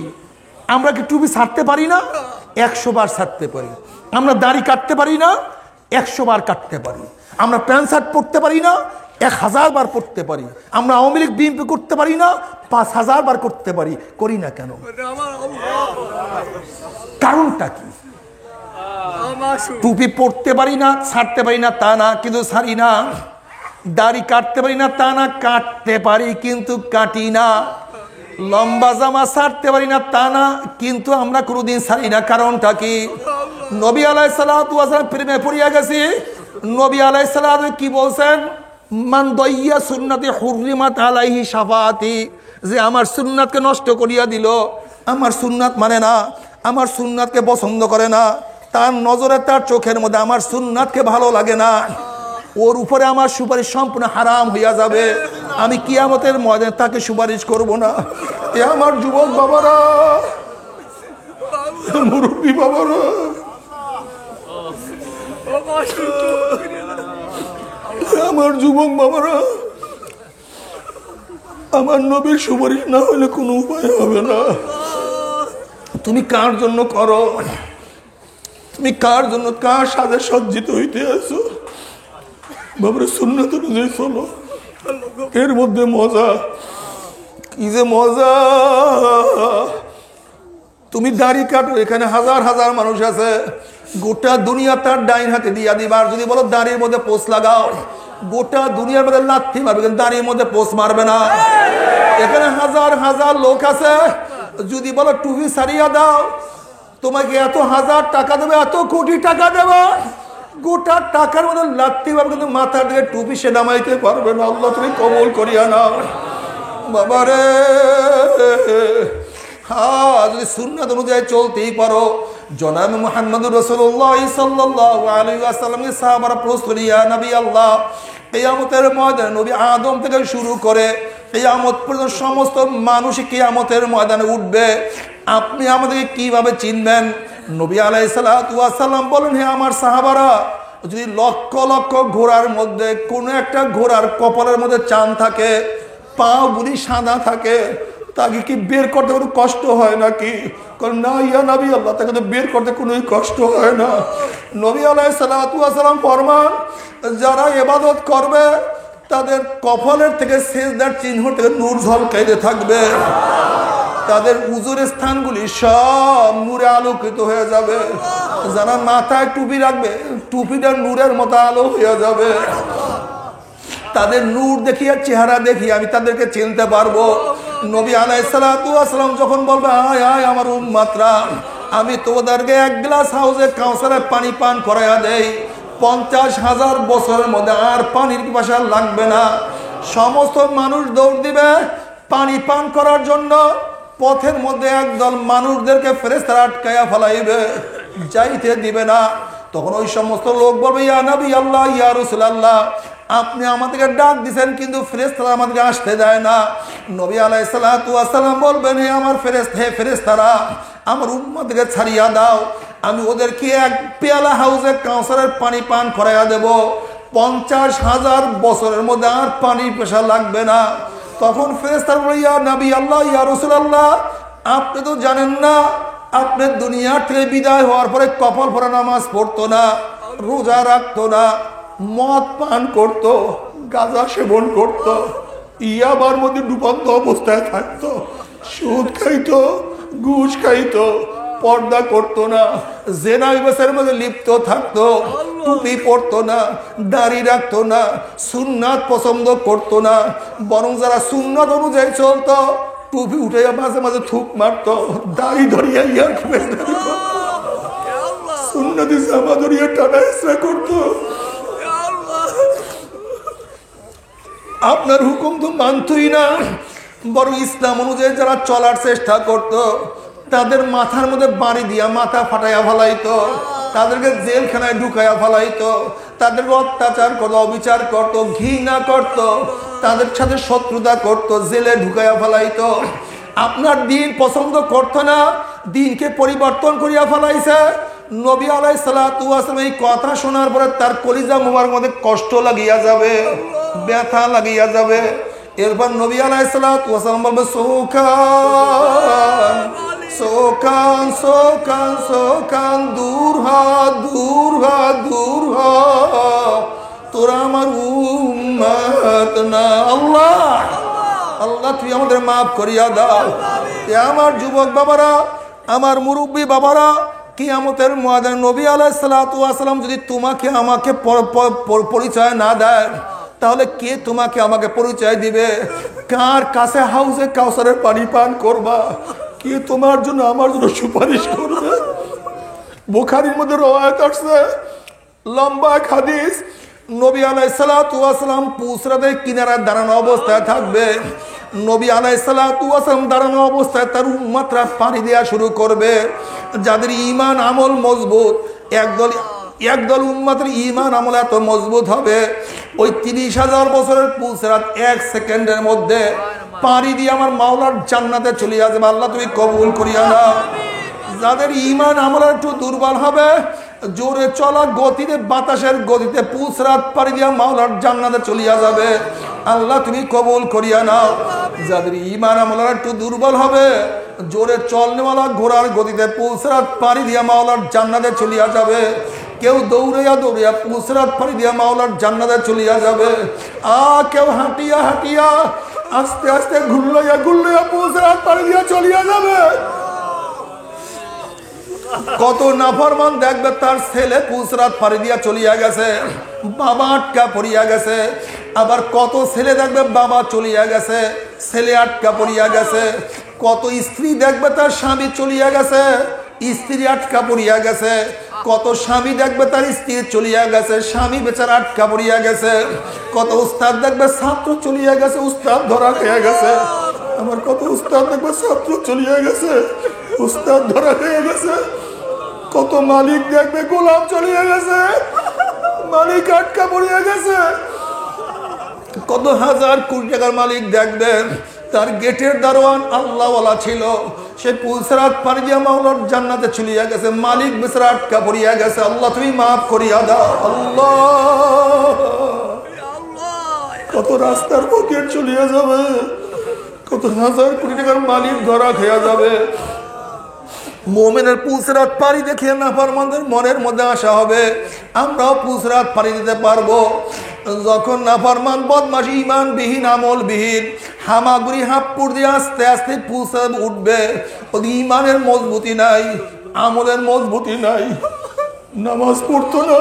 আমরা কি টুপি ছাড়তে পারি না? 100 বার ছাড়তে পারি। আমরা দাড়ি কাটতে পারি না? 100 বার কাটতে পারি। আমরা প্যান্ট শার্ট পরতে পারি না? 1000 বার পড়তে পারি। আমরা আওয়ামী লীগ বিএনপি করতে পারি না? 5000 বার করতে পারি। করি না কেন? কারণটা কি? টুপি পড়তে পারি না, ছাড়তে পারি না তা না, কিন্তু ছাড়ি না। দাড়ি কাটতে পারি না তা না, কাটতে পারি কিন্তু কাটি না। লম্বা জামা ছাড়তে পারি না তা না, কিন্তু আমরা কোনোদিন ছাড়ি না। কারণটা কি? নবী আলাইহিস সালাতু ওয়াস সালাম প্রেমে পড়িয়া গেছি। নবী আলাইহিস সালাম কি বলছেন? মান দাইয়া সুন্নতি হুররিমাত আলাইহি শাফাআতি, যে আমার সুন্নাতকে নষ্ট করিয়া দিল, আমার সুন্নাত মানে না, আমার সুন্নাতকে পছন্দ করে না, তার নজরে তার চোখের মধ্যে আমার সুন্নাতকে ভালো লাগে না, ওর উপরে আমার সুপারিশ সম্পূর্ণ হারাম হইয়া যাবে। আমি কিয়ামতের ময়দানে তাকে সুপারিশ করব না। এ আমার যুবক বাবারা, মুরব্বী বাবারা, আমার যুবক বাবারা, আমার নবীর সুপারিশ না হলে কোনো উপায় হবে না। তুমি কার জন্য করো? তুমি কার জন্য, কার সাথে সজ্জিত হইতে আছো? বাবারে সুন্নাত অনুযায়ী চলো, এর মধ্যে মজা। কি যে মজা! তুমি দাড়ি কাটো, এখানে হাজার হাজার মানুষ আছে, গোটা দুনিয়া তার ডাইন হাতে দিয়া দিবার। যদি বলো দাড়ির মধ্যে পোষ লাগাও, গোটা দুনিয়ার মধ্যে লাথি মারবে, কিন্তু দাড়ির মধ্যে পোষ মারবে না। এখানে হাজার হাজার লোক আছে, যদি বলো টুপি সারিয়া দাও, তোমাকে এত হাজার টাকা দেবে, এত কোটি টাকা দেবে, গোটা টাকার মধ্যে লাথি মারবে, কিন্তু মাথার দিকে টুপি সে নামাইতে পারবে না। আল্লাহ তুমি কবুল করিয়া নাও বাবারে। হ্যাঁ, যদি সুন্নাত অনুযায়ী চলতেই পারো। জনাব মুহাম্মদুর রাসূলুল্লাহ সাল্লাল্লাহু আলাইহি ওয়াসাল্লামকে সাহাবারা প্রশ্ন ইয়া নবী আল্লাহ, কিয়ামতের ময়দানে নবী আদম থেকে শুরু করে কিয়ামত পর্যন্ত সমস্ত মানুষ কিয়ামতের ময়দানে উঠবে, আপনি আমাদেরকে কিভাবে চিনবেন? নবী আলাইহিস সালাতু ওয়াস সালাম বলেন, হে আমার সাহাবারা, যদি লক্ষ লক্ষ ঘোড়ার মধ্যে কোনো একটা ঘোড়ার কপালের মধ্যে চাঁদ থাকে, পা গুলি সাদা থাকে, তাকে কি বের করতে কোনো কষ্ট হয় নাকি? না ইয়া নবী আল্লাহ, তাকে তো বের করতে কোনো কষ্ট হয় না। নবী আলাইহিস সালাতু ওয়াস সালাম ফরমান, যারা ইবাদত করবে তাদের কপালের থেকে সিজদার চিহ্ন থেকে নূর ঝলকাইতে থাকবে, তাদের উজুরের স্থানগুলি সব নূরে আলোকিত হয়ে যাবে। যারা মাথায় টুপি রাখবে, টুপিটা নূরের মতো আলো হয়ে যাবে। তাদের নূর দেখিয়া, চেহারা দেখিয়ে আমি তাদেরকে চিনতে পারবো। নবী আলাইহিস সালাতু ওয়াস সালাম যখন বলবে, আয় আয় আমার উম্মতরা, আমি তোমাদেরকে এক গ্লাস হাউজে কাউসারের পানি পান করাইয়া দেই, 50,000 বছরের মধ্যে আর পানির পিপাসা লাগবে না। সমস্ত মানুষ দৌড় দিবে পানি পান করার জন্য। পথের মধ্যে একদল মানুষদেরকে ফেরেশতারা আটকাইয়া ফেলাইবে, যাইতে দিবে না। তখন ওই সমস্ত লোক বলবে, ইয়া নবী আল্লাহ, ইয়া রাসূলুল্লাহ, আপনি আমাদেরকে ডাক দিছেন, কিন্তু ফেরেশতারা আমাদেরকে আসতে দেয় না। নবী আলাইহিস সালাতু ওয়াস সালাম বলবেন, হে আমার ফেরেশতারা, আমার উম্মতকে ছাড়িয়া দাও, আমি ওদেরকে এক পেয়ালা হাউজে কাউসারের পানি পান করাইয়া দেব, 50,000 বছরের মধ্যে আর পানির পেশা লাগবে না। তখন ফেরেশতারা বলে, ইয়া নবী আল্লাহ, ইয়া রাসূলুল্লাহ, আপনি তো জানেন না, আপনি দুনিয়ার থেকে বিদায় হওয়ার পরে কপাল পরা নামাজ পড়তো না, রোজা রাখতো না, মদ পান করতো, গাঁজা সেবন করতো, ইয়াবার মধ্যে ডুবন্ত অবস্থায় থাকতো, সুদ খাইতো, ঘুষ খাইতো, পর্দা করতো না, জেনা বিবাহের মধ্যে লিপ্ত থাকতো, টুপি পরতো না, দাড়ি রাখতো না, সুন্নাত পছন্দ করতো না। বরং যারা সুন্নাত অনুযায়ী চলতো, টুপি উঠে মাঝে মাঝে থুক মারতো, দাড়ি ধরিয়া ইয়ার সুন্নতি জামা ধরিয়া টানা ইসরা করতো। আপনার হুকুম তো মানতই না, বরং ইসলাম অনুযায়ী যারা চলার চেষ্টা করত, তাদের মাথার মধ্যে বাড়ি দিয়া মাথা ফাটাইয়া ফেলাইতো, তাদেরকে জেলখানায় ঢুকাইয়া ফেলাইতো, তাদেরকে অত্যাচার করতো, অবিচার করতো, ঘৃণা করতো, তাদের সাথে শত্রুতা করতো, জেলে ঢুকাইয়া ফেলাইতো। আপনার দিন পছন্দ করতো না, দিনকে পরিবর্তন করিয়া ফেলাইছে। নবী আলাইহিস সালাতু ওয়াস সালাম এই কথা শোনার পরে তার কলিজা মুবারক মধ্যে কষ্ট লাগিয়া যাবে, ব্যথা লাগিয়া যাবে। এরপর নবী আলাইহিস সালাতু ওয়াস সালাম বলবে সোকান সোকান সোকান সোকান, দূর হ দূর হ দূর হ, তোরা আমার উম্মত না। আল্লাহ আল্লাহ তুই আমাদের মাফ করিয়া দাও। আমার যুবক বাবারা, আমার মুরব্বী বাবারা, কিয়ামতের ময়দানে নবী আলাইহিস সালাতু ওয়াস সালাম যদি তোমাকে আমাকে পরিচয় না দেয়, তাহলে কে তোমাকে আমাকে পরিচয় দিবে? কার কাছে হাউজে কাউসারের পানি পান করবা? কে তোমার জন্য আমার জন্য সুপারিশ করবে? বুখারীর মধ্যে রওয়ায়াত আছে, লম্বা এক হাদিস, নবী আলাইহিস সালাতু ওয়াস সালাম পুসরাতের কিনারায় দাঁড়ানো অবস্থায় থাকবে। নবী আলাইহিস সালাতু ওয়াস সালাম দাঁড়ানো অবস্থায় তার উম্মতরা পানি দেওয়া শুরু করবে। যাদের ঈমান আমল মজবুত, একদল উম্মতের ঈমান আমল এত মজবুত হবে, ওই 30,000 বছরের পুসরাত 1 সেকেন্ডের মধ্যে পানি দিয়ে আমার মাওলার জান্নাতে চলে যাবে। আল্লাহ তুমি কবুল করিয়া নাও। যাদের ঈমান আমল একটু দুর্বল হবে, জোরে চলা গতিতে, বাতাসের গতিতে পুসরাত পাড়ি দিয়া মাওলার জান্নাতে চলিয়া যাবে। আল্লাহ তুমি কবুল করিয়া নাও। যাদের ঈমান আমল একটু দুর্বল হবে, জোরে চলনেওয়ালা ঘোড়ার গতিতে পুসরাত পাড়ি দিয়া মাওলার জান্নাতে চলিয়া যাবে। কেউ দৌড়াইয়া দৌড়িয়া পুসরাত পাড়ি দিয়া মাওলার জান্নাতে চলিয়া যাবে। কেউ হাঁটিয়া হাঁটিয়া আস্তে আস্তে ঘুরলাইয়া ঘুরলাইয়া পুসরাত পাড়ি দিয়া চলিয়া যাবে। কত নাফরমান দেখবে তার ছেলে পুসরাত পাড়ি দিয়া চলিয়া গেছে, বাবা আটকা পড়িয়া গেছে। আবার কত ছেলে দেখবে বাবা চলিয়া গেছে, ছেলে আটকা পড়িয়া গেছে। কত স্ত্রী দেখবে তার স্বামী চলিয়া গেছে, স্ত্রী আটকা পড়িয়া গেছে। কত স্বামী দেখবে তার স্ত্রী চলিয়া গেছে, স্বামী বেচারা আটকা পড়িয়া গেছে। কত উস্তাদ দেখবে ছাত্র চলিয়া গেছে, উস্তাদ ধরা খেয়ে গেছে। আমার কত উস্তাদ দেখবে ছাত্র চলিয়া গেছে, উস্তাদ ধরা খেয়ে গেছে। কত মালিক দেখবে গোলাম চলিয়া গেছে, মালিক আটকা পড়িয়া গেছে। কত হাজার কোটি টাকার মালিক দেখবেন তার গেটের দারোয়ান আল্লাহওয়ালা ছিল, সে পুসরাত পাড়ি দিয়া মাওলার জান্নাতে চলিয়া গেছে, মালিক বেচারা আটকা পড়িয়া গেছে। আল্লাহ তুমি মাফ করিয়া দাও। আল্লাহ কত রাস্তার পকেট চলিয়া যাবে, কত হাজার কোটি টাকার মালিক ধরা খেয়া যাবে। মুমিনের পুসরাত পাড়ি দেখে নাফরমানদের মনের মধ্যে আশা হবে আমরাও পুসরাত পাড়ি দিতে পারবো। যখন নাফরমান বদমাশ ঈমানবিহীন আমলবিহীন হামাগুড়ি হাপ্পুর দিয়ে আস্তে আস্তে পুসরাত উঠবে, ওদের ঈমানের মজবুতি নাই, আমলের মজবুতি নাই, নামাজ পড়তো না,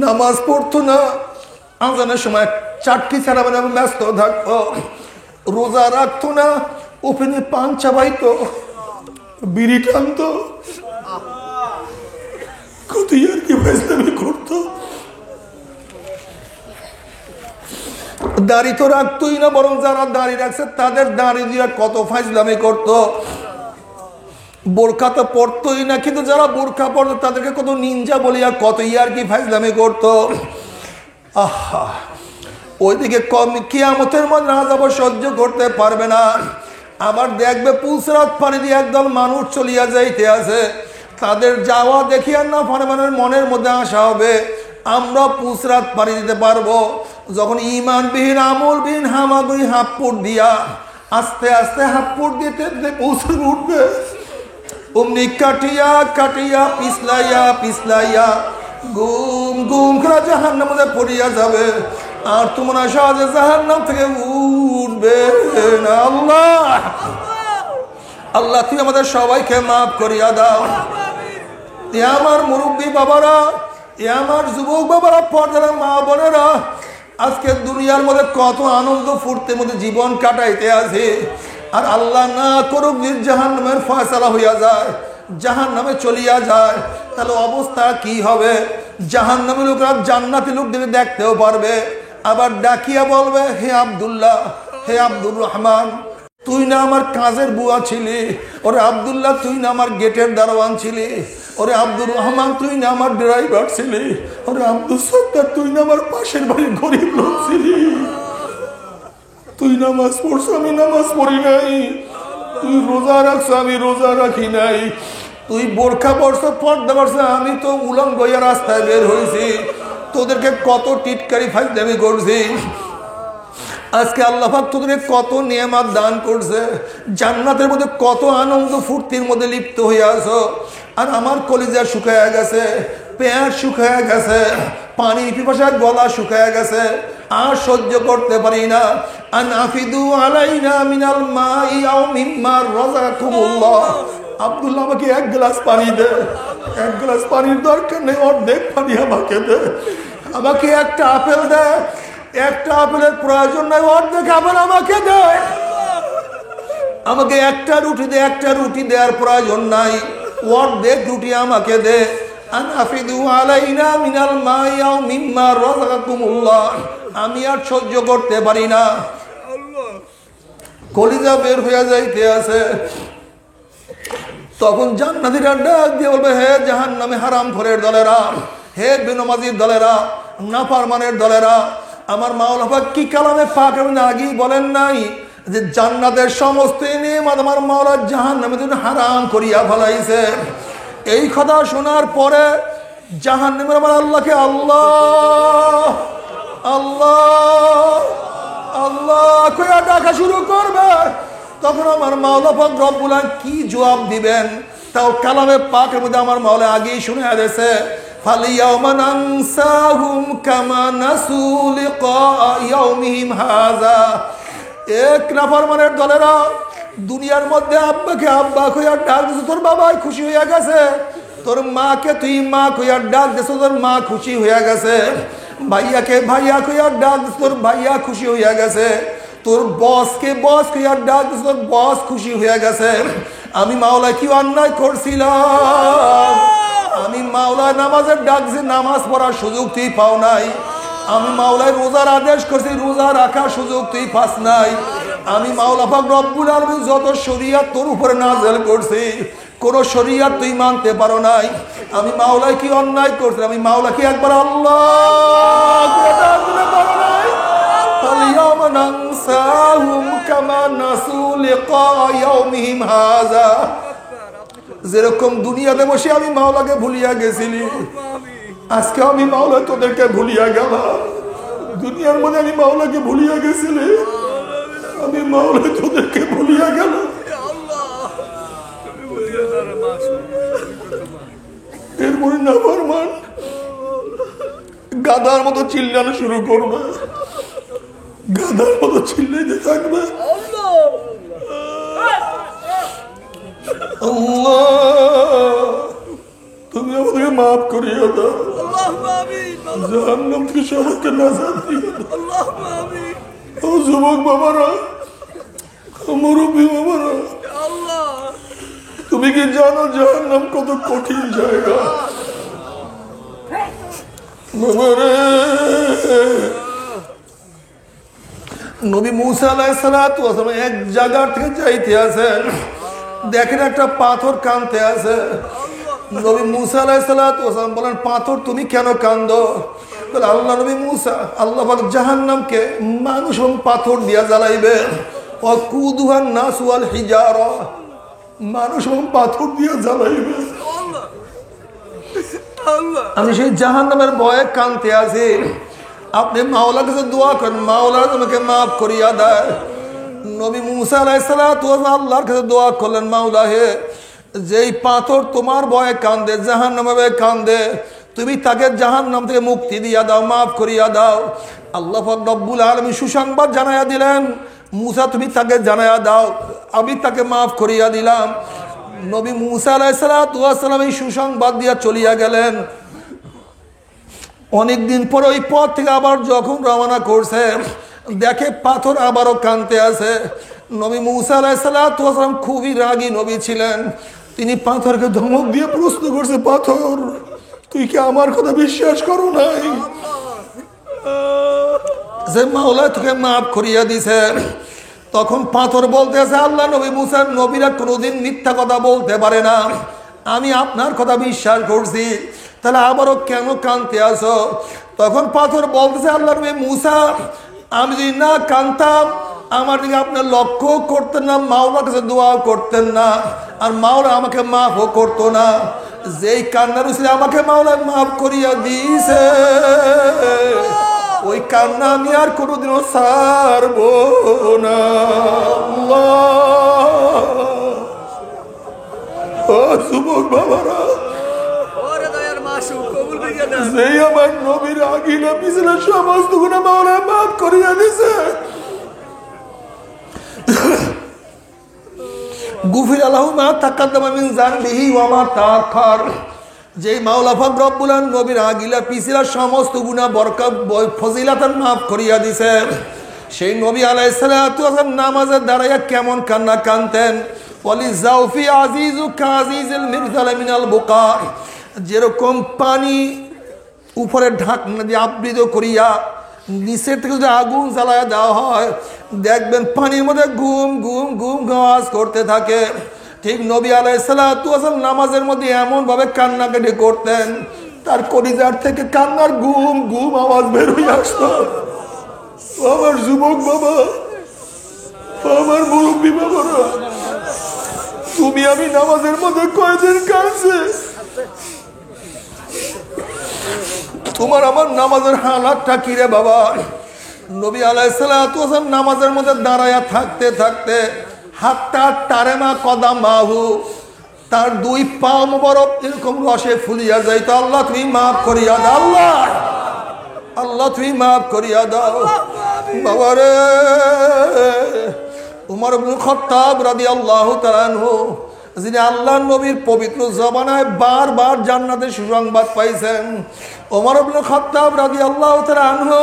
নামাজ পড়তো না, আজানের সময় চাটকি ছাড়া মানে ব্যস্ত থাকতো, রোজা রাখতো না, ওপেনে পান চাবাইতো, বিড়ি টানতো, কত আর কি ফাজলামি করতো। দাড়ি তো রাখতোই না, বরং যারা দাড়ি রাখছে তাদের দাড়ি দিয়ে কত ফাজলামি করতো। বোরখা তো পড়তোই না, কিন্তু যারা বোরখা পড়তো তাদেরকে কত নিনজা বলিয়া কত আর কি ফাজলামি করতো। আহা, ওইদিকে কিয়ামতের মধ্যে আযাব সহ্য করতে পারবে না। আবার দেখবে পুসরাত পাড়ি দিয়ে একদল মানুষ চলিয়া যাইতে আছে, তাদের যাওয়া দেখিয়া না ফরমানের মনের মধ্যে আশা হবে আমরা পুসরাত পাড়ি দিতে পারবো। যখন ঈমানবিহীন আমলবিহীন হামাগুড়ি হাপ্পুর দিয়া আস্তে আস্তে হাপ্পুর দিতে পুসরাত উঠবে, অমনি কাটিয়া কাটিয়া পিছলাইয়া পিছলাইয়া গুম গুম করে জাহান্নামের মধ্যে পড়িয়া যাবে। আর তোমরা সহজে জাহান্নাম থেকে উঠবে না। আল্লাহ আল্লাহ তুই আমাদের সবাইকে মাফ করিয়া দাও। এ আমার মুরব্বী বাবারা, এ আমার যুবক বাবারা, পর্দার মা বোনেরা, আজকে দুনিয়ার মধ্যে কত আনন্দ ফুর্তির মধ্যে জীবন কাটাইতে আছে, আর আল্লাহ না করুক জাহান্নামের ফয়সালা হইয়া যায়, জাহান্নামে চলিয়া যায়, তাহলে অবস্থা কি হবে? জাহান্নামী লোকরা জান্নাতি লোকদের দেখতেও পারবে, আবার ডাকিয়া বলবে হে আব্দুল্লাহ, হে আব্দুর রহমান, তুই না আমার কাজের বুয়া ছিলি, ওরে আব্দুল্লাহ তুই না আমার গেটের দারোয়ান ছিলি, ওরে আব্দুর রহমান তুই না আমার ড্রাইভার ছিলি, ওরে আব্দুল সত্তার তুই না আমার পাশের বাড়ির গরিব লোক ছিলি। তুই নামাজ পড়ছো, আমি নামাজ পড়ি নাই। তুই রোজা রাখছো, আমি রোজা রাখি নাই। তুই বোরখা পড়ছো, পর্দা করছো, আমি তো উলঙ্গ হইয়া রাস্তায় বের হয়েছি। তোদেরকে কত টিটকারি ফাইজলামি করছি। আজকে আল্লাহ পাক তোদের কত নিয়ামত দান করছে, জান্নাতের মধ্যে কত আনন্দ ফুর্তির মধ্যে লিপ্ত হয়ে আছো। আর আমার কলিজা শুকায়া গেছে, পেঁয়াজ শুকায়া গেছে, পানির পিপাসায় গলা শুকায়া গেছে, আর সহ্য করতে পারি না। আনাফিদু আলাইনা মিনাল মাই আও মিম্মা রাযাকাকুমুল্লাহ। আব্দুল্লাহ আমাকে এক গ্লাস পানি দে। এক গ্লাস পানির দরকার নেই, অর্ধেক পানি আমাকে দে। আমাকে একটা আপেল দে, একটা আপেলের প্রয়োজন নাই, অর্ধেক আপেল আমাকে দে। আমাকে একটা রুটি দে, একটা রুটি দেওয়ার প্রয়োজন নাই, অর্ধেক রুটি আমাকে দে। আনাফিদু আলাইনা মিনাল মাই আও মিম্মা রাযাকাকুমুল্লাহ। আমি আর সহ্য করতে পারি না, কলিজা বের হয়ে যাইতে আছে। তখন জান্নাতীরা ডাক দিয়ে বলবে, হে জাহান্নামে হারামখোরের দলেরা, হে বেনমাজির দলেরা, নাফরমানের দলেরা, আমার মাওলা পাক কি কালামে পাক আগেই বলেন নাই যে জান্নাতের সমস্ত নিয়ামত আমার মাওলা জাহান্নামের জন্য হারাম করিয়া ফেলাইছে। এই কথা শোনার পরে জাহান্নামের আমার আল্লাহকে আল্লাহ আল্লাহ আল্লাহ কইয়া ডাকা শুরু করবে। তখন আমার মাওলা পাক রব্বুল আলামিন কি জবাব দিবেন তাও কালামে পাকের মধ্যে আমার মাওলা আগেই শুনে দিয়েছে। ফালিয়াউমা নানসাহুম কামা নাসু লিকা ইয়াউমিহিম হাযা। এক নাফরমানের দলেরা দুনিয়ার মধ্যে আব্বাকে আব্বা কইয়া ডাক দিছ, তোর বাবাই খুশি হইয়া গেছে। তোর মাকে তুই মা কইয়া ডাক দিছ, তোর মা খুশি হইয়া গেছে। ভাইয়াকে ভাইয়া কইয়া ডাক দিছ, তোর ভাইয়া খুশি হইয়া গেছে। তোর বসকে বস কইয়া ডাক দিছ, তোর বস খুশি হইয়া গেছে। আমি মাওলা কি অন্যায় করছিলাম? আমি মাওলায় নামাজের ডাক দিছি, নামাজ পড়ার সুযোগ তুই পাও নাই। আমি মাওলায় রোজার আদেশ করছি, রোজা রাখার সুযোগ তুই পাস নাই। আমি মাওলা পাক রব্বুল আলামিন যত শরীয়ত তোর উপরে নাযিল করছি, কোন শরীয়ত তুই মানতে পারো নাই। আমি মাওলায় কি অন্যায় করছি? আমি মাওলা কি একবার আল্লাহ পারো নাই? ফালিয়াউমা নানসাহুম কামা নাসু লিকা ইয়াউমিহিম হাযা। যেরকম দুনিয়াতে বসে আমি মাওলাকে ভুলিয়া গেছিলি, আজকে আমি মাওলা তোদেরকে ভুলিয়া গেলাম। দুনিয়ার মধ্যে আমি মাওলাকে ভুলিয়া গেছিলি, আমি মাওলা তোদেরকে ভুলিয়া গেল। এরপরে নাফরমান গাধার মতো চিল্লানো শুরু করবে, গাধার মতো চিল্লাইতে থাকবে। তুমি আমাদেরকে মাফ করিয়া দাও, জাহান্নাম থেকে সবাইকে নাজাত দিয়ে দাও। ও যুবক বাবারা, মুরব্বী বাবারা, তুমি কি জানো জাহান্নাম কত কঠিন জায়গা? বাবারে, নবী মুসা আলাইহিস সালাতু ওয়াস সালাম এক জায়গা থেকে যাইতে আছেন, দেখেন একটা পাথর কাঁদতে আছে। নবী মুসা আলাইহিস সালাতু ওয়াস সালাম বলেন, পাথর তুমি কেন কাঁদো? বলে, আল্লাহ নবী মুসা, আল্লাহ পাক জাহান্নামকে মানুষ এবং পাথর দিয়া জ্বালাইবে। ওয়াকুদুহান নাস ওয়াল হিজারা, মানুষ এবং পাথর দিয়া জ্বালাইবে। আমি সেই জাহান্নামের ভয়ে কাঁদতে আছি। আপনি মাওলার কাছে দোয়া করেন, মাওলা তোমাকে মাফ করিয়া দেয়। নবী মুসা আলাইহিস সালাতু ওয়াস সালাম আল্লাহর কাছে দোয়া করলেন, মাওলা হে, যেই পাথর তোমার ভয়ে কান্দে, জাহান্নামের ভয়ে কান্দে, তুমি তাকে জাহান্নাম থেকে মুক্তি দিয়া দাও, মাফ করিয়া দাও। আল্লাহ পাক রব্বুল আলামিন সুসংবাদ জানাইয়া দিলেন, মুসা তুমি তাকে জানাইয়া দাও, আমি তাকে মাফ করিয়া দিলাম। নবী মুসা আলাইহিস সালাতু ওয়াস সালাম এই সুসংবাদ দিয়া চলিয়া গেলেন। অনেকদিন পর ওই পথ থেকে আবার যখন রওনা করছে, দেখে পাথর আবারও কাঁদতে আছে। নবী মুসা আলাইহিস সালাতু ওয়াস সালাম খুবই রাগী নবী ছিলেন। তিনি পাথরকে ধমক দিয়ে প্রশ্ন করছে, পাথর তুই কি আমার কথা বিশ্বাস করো নাই যে মাওলা তোকে মাফ করিয়া দিছে? তখন পাথর বলতেছে, আল্লাহ নবী মুসা, নবীরা কোনোদিন মিথ্যা কথা বলতে পারে না, আমি আপনার কথা বিশ্বাস করছি, তাহলে আবারও কেন কাঁদতে আসো? তখন পাথর বলতেছে, আল্লাহ নবী মুসা, আমি যদি না কাঁদতাম আমার দিকে আপনি লক্ষ্য করতেন না, মাওলার কাছে দোয়া করতেন না, আর মাওলা আমাকে মাফও করতো না। যেই কান্নার উসিলে আমাকে মাওলা মাফ করিয়া দিয়েছে, ওই কান্না আমি আর কোনোদিনও ছাড়বো না। ও যুবক বাবারা, যেই আমার নবীর আগিলা পিছনে সমস্ত গুনাহ মাওলা মাফ করিয়া দিছে, গুফির লাহু মা তাকাদ্দামা মিন যানবিহি ওয়া মা তাআখার। যেই মাওলা পাক রব্বুল আলামিন নবীর আগিলা পিছলা সমস্ত গুনাহ বরকত ফজিলত মাফ করিয়া দিছে। সেই নবী আলাইহিস সালাতু ওয়াস সালাম নামাজে দাঁড়াইয়া কেমন কান্না কানতেন। ওয়ালি জাউফি আজিজু কাজিজিল মিরজাল মিনাল বুকা। যেরকম পানি উপরে ঢাকনা দিয়ে আবৃত করিয়া নিচের থেকে যদি আগুন জ্বালায় দেওয়া হয়, দেখবেন পানির মধ্যে ঘুম ঘুম ঘুম আওয়াজ করতে থাকে। ঠিক নবী আলাইহিস সালাতু ওয়াস সালাম নামাজের মধ্যে এমন ভাবে কান্নাকাটি করতেন, তার কলিজার থেকে কান্নার ঘুম ঘুম আওয়াজ বের হয়ে আসতো। আমার যুবক বাবা, আমার মুরব্বী বাবারা, তুমি আমি নামাজের মধ্যে কয়দিন কাঁদছে? তোমার আমার নামাজের হালাতটা কি রে বাবা? নবী আলাইহিস সালাতু ওয়াস সালাম নামাজের মধ্যে দাঁড়ায়া থাকতে থাকতে হাত্তা তারেমা কদামাহু, তার দুই পা মোবারক এরকম রসে ফুলিয়া যাইতো। আল্লাহ তুমি মাফ করিয়া দাও, আল্লাহ আল্লাহ তুমি মাফ করিয়া দাও বাবারে। উমর ইবনে খাত্তাব রাদিয়াল্লাহু তাআলা আনহু, যিনি আল্লাহর নবীর পবিত্র জবানায় বারবার জান্নাতের সুসংবাদ পাইছেন, ওমর ইবনে খাত্তাব রাদিয়াল্লাহু তাআলা আনহু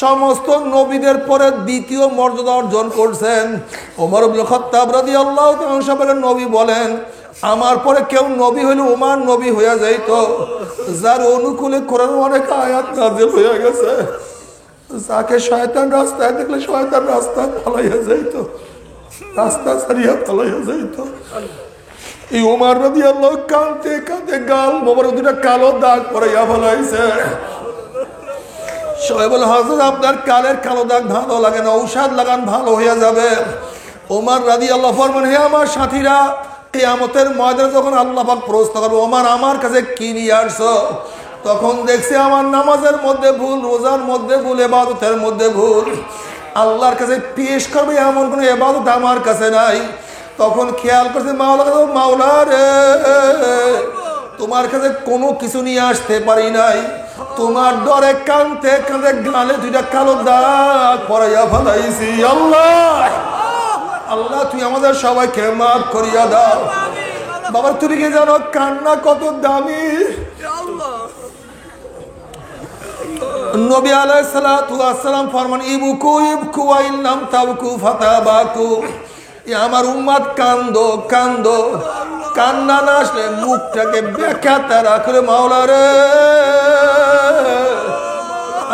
সমস্ত নবীদের পরে দ্বিতীয় মর্যাদা অর্জন করছেন। ওমর ইবনে খাত্তাব রাদিয়াল্লাহু তাআলা আনহু নবী বলেন, আমার পরে কেউ নবী হইলে ওমর নবী হইয়া যাইত, যার অনুকূলে কোরআন অনেক আয়াত নাযিল হইয়া গেছে। যাকে শয়তান রাস্তায় দেখলে শয়তান রাস্তা ফালাইয়া যাইত, রাস্তা ছাড়িয়া ফালাইয়া যাইত। এই ওমর রাদিয়াল্লাহু কাঁদতে কাঁদতে গাল মোবারক দুটা কালো দাগ পড়াইয়া ফেলাইছে। সবাই বলে, হযরত আপনার কালের কালো দাগ ভালো লাগে না, ঔষধ লাগান ভালো হইয়া যাবে। ওমর রাদিয়াল্লাহু ফরমান, হে আমার সাথীরা, কিয়ামতের ময়দানে যখন আল্লাহ পাক প্রশ্ন করবে, ওমর আমার কাছে কি নিয়ে আসছো? তখন দেখছি আমার নামাজের মধ্যে ভুল, রোজার মধ্যে ভুল, ইবাদতের মধ্যে ভুল। আল্লাহর কাছে পেশ করবে এমন কোনো ইবাদত আমার কাছে নাই। তখন খেয়াল করছে মাওলা, মাওলা রে, তোমার কাছে কোনো কিছু নিয়ে আসতে পারি নাই, তোমার ডরে কাঁদতে কাঁদতে গালে দুইটা কালো দাগ পরাইয়া ফেলাইছি। আল্লাহ আল্লাহ তুমি আমাদের সবাইকে মাফ করিয়া দাও। বাবা তুমি কি জানো কান্না কত দামি? নবী আলাইহিস সালাতু ওয়াস সালাম ফরমান, ইবকু ইবকু ওয়া ইন লাম তাবকু ফাতাবাকু। আমার উম্মত কান্দো কান্দো, কান্না না আসলে মুখটাকে বেখাতে রাখলে মাওলা রে,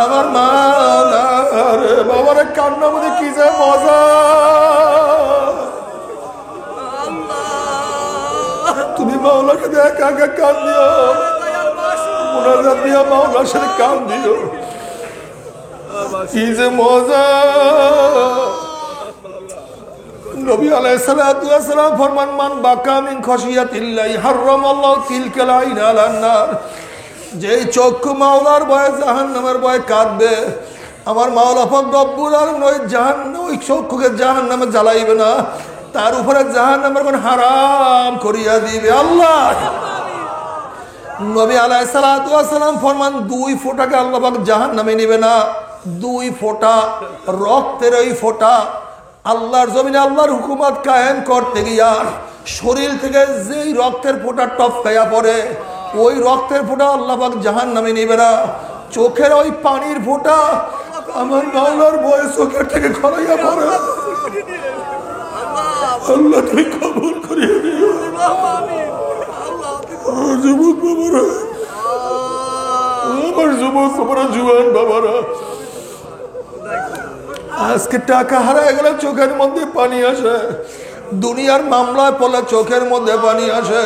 আমার মাওলা রে। বাবার কান্নার মধ্যে কি যে মজা! তুমি মাওলাকে দেখা আগে কান্দিও, মোনাজাত দিয়া মাওলার সাথে কান্দিও, কি যে মজা! নবী আলাইহিস সালাতু ওয়াস সালাম ফরমান, মান বাকা মিন খাশিয়াতিল্লাহি হারামাল্লাহু তিলকাল আইন আলান নার। যেই চক্ষু মাওলার ভয়ে জাহান্নামের ভয়ে কাঁদবে, আমার মাওলা পাক রব্বুল আলামিন ওই জাহান্নাম, ওই চক্ষুকে জাহান্নামে জ্বালাইবে না, তার উপরে জাহান্নামের কোন হারাম করিয়া দিবে। আল্লাহ নবী আলাইহিস সালাতু ওয়াস সালাম ফরমান, দুই ফোঁটাকে আল্লাহ পাক জাহান্নামে নিবে না। দুই ফোঁটা রক্তের, ওই ফোঁটা আল্লাহর জমিনে আল্লাহর হুকুমত কায়েম করতে গিয়া শরীর থেকে যেই রক্তের ফোঁটা টপকাইয়া পড়ে, ওই রক্তের ফোঁটা আল্লাহ পাক জাহান্নামে নিবে না। চোখের ওই পানির ফোঁটা আমার মাওলার ভয়ে চোখের থেকে খরাইয়া পড়ে। আল্লাহ তুমি কবুল করিয়ে দিও। যুবক বাবারা, আমার যুবক বাবারা, জুয়ান বাবারা, আজকে টাকা হারায় গেলে চোখের মধ্যে পানি আসে, দুনিয়ার মামলায় পড়লে চোখের মধ্যে পানি আসে,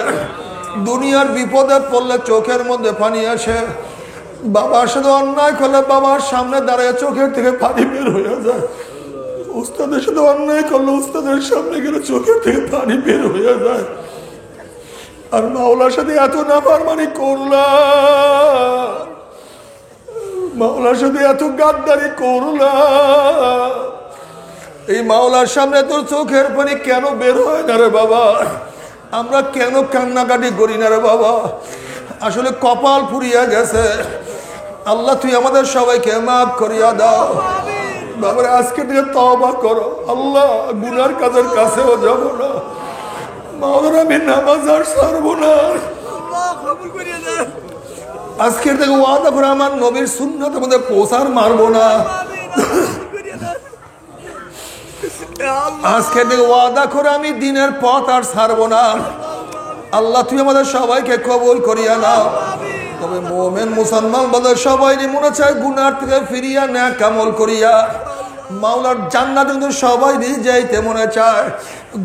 দুনিয়ার বিপদে পড়লে চোখের মধ্যে পানি আসে, বাবার সাথে অন্যায় করলে বাবার সামনে দাঁড়িয়ে চোখের থেকে পানি বের হয়ে যায়। উস্তাদের সাথে অন্যায় করলো, উস্তাদের সামনে গেলে চোখের থেকে পানি বের হয়ে যায়। আর মাওলার সাথে এত নাফরমানি করলাম, মাওলার সাথে এত গাদ্দারি করলাম, এই মাওলার সামনে তোর চোখের পানি কেন বের হয় না রে বাবা? আমরা কেন কান্নাকাটি করি না রে বাবা? আসলে কপাল পুড়িয়া গেছে। আল্লাহ তুই আমাদের সবাইকে মাফ করিয়া দাও বাবারে। আজকে থেকে তওবা করো। আল্লাহ গুনার কাজের কাছেও যাব না মাওলানা, আমি নামাজ আর ছাড়বো না। আজকের থেকে ওয়াদা করে আমার নবীর সুন্নাতের মধ্যে পোসার মারবো না। আজকে থেকে ওয়াদা করে আমি দিনের পথ আর ছাড়বো না। আল্লাহ তুই আমাদের সবাইকে কবুল করিয়া নাও। তবে মুমিন মুসলমান বলে সবাই মনে চায় গুনার থেকে ফিরিয়া নেক আমল করিয়া মাওলার জান্নাতে কিন্তু সবাই যাইতে মনে চায়।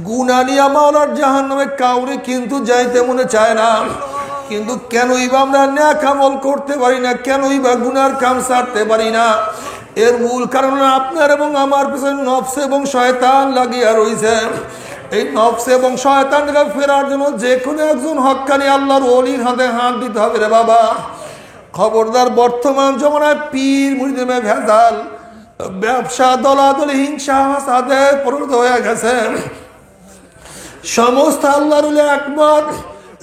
গুনাহ নিয়া মাওলার জাহান্নামে কাউরে কিন্তু যাইতে মনে চায় না। কিন্তু কেনই বা আমরা নেক আমল করতে পারি না, কেনই বা গুনার কাম ছাড়তে পারি না? এর মূল কারণ আপনার এবং আমার পিছনে নফস এবং শয়তান লাগিয়া রয়েছে। এই নফস এবং শয়তান থেকে ফেরার জন্য যে কোনো একজন হক্কানি আল্লাহর ওলির হাতে হাত দিতে হবে রে বাবা। খবরদার, বর্তমান জমানায় পীর মুরিদের ভেজাল, ব্যবসা, দলাদলি, হিংসা হাসাদে পরিণত হয়ে গেছে। সমস্ত আল্লাহর ওলি একমত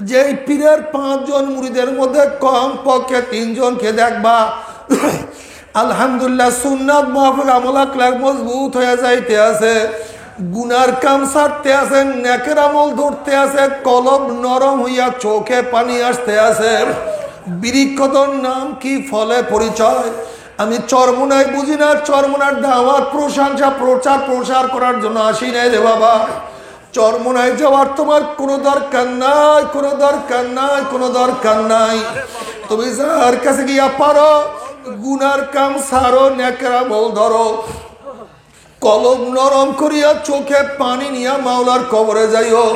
যে পীরের 5 জন মুরিদের মধ্যে কম পক্ষে 3 জনকে দেখবা আলহামদুলিল্লাহ সুন্নাত মাহফিক আমল আখলাক মজবুত হয়ে যাইতে আছে, গুনার কাম ছাড়তে আছে, নেকের আমল ধরতে আছে, কলব নরম হইয়া চোখে পানি আসতে আছে। বৃক্ষতর নাম কি, ফলে পরিচয়। আমি চরমোনাই বুঝি না, চরমোনার দাওয়াত প্রশংসা প্রচার প্রসার করার জন্য আসি নাই রে বাবা। চরমোনাই যাওয়ার তোমার কোনো দরকার নাই, কোনো দরকার নাই, কোনো দরকার নাই। তুমি যার কাছে গিয়া পারো গুনার কাম সারো, নেকের আমল ধরো, কলম নরম করিয়া চোখে পানি নিয়া মাওলার কবরে যাইও।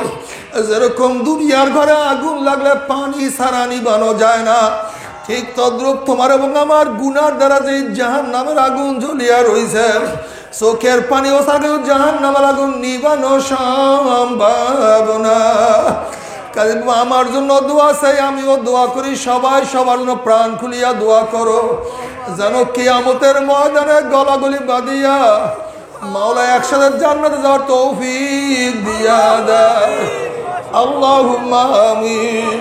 যেরকম দুনিয়ার ঘরে আগুন লাগলে পানি ছাড়া নিবানো যায় না, ঠিক তদ্রূপ তোমার এবং আমার গুনার দ্বারা যে জাহান্নামের আগুন জ্বলিয়া রইছে, চোখের পানি ও ছাড়া জাহান্নামের আগুন নিবানো সম্ভব না। কাজে আমার জন্য দোয়া চাই, আমিও দোয়া করি, সবাই সবার জন্য প্রাণ খুলিয়া দোয়া করো যেন কিয়ামতের ময়দানে গলাগলি বাঁধিয়া মাওলা একসাথে জান্নাতে যাওয়ার তৌফিক দিয়া দেয়। আল্লাহুম্মা আমিন।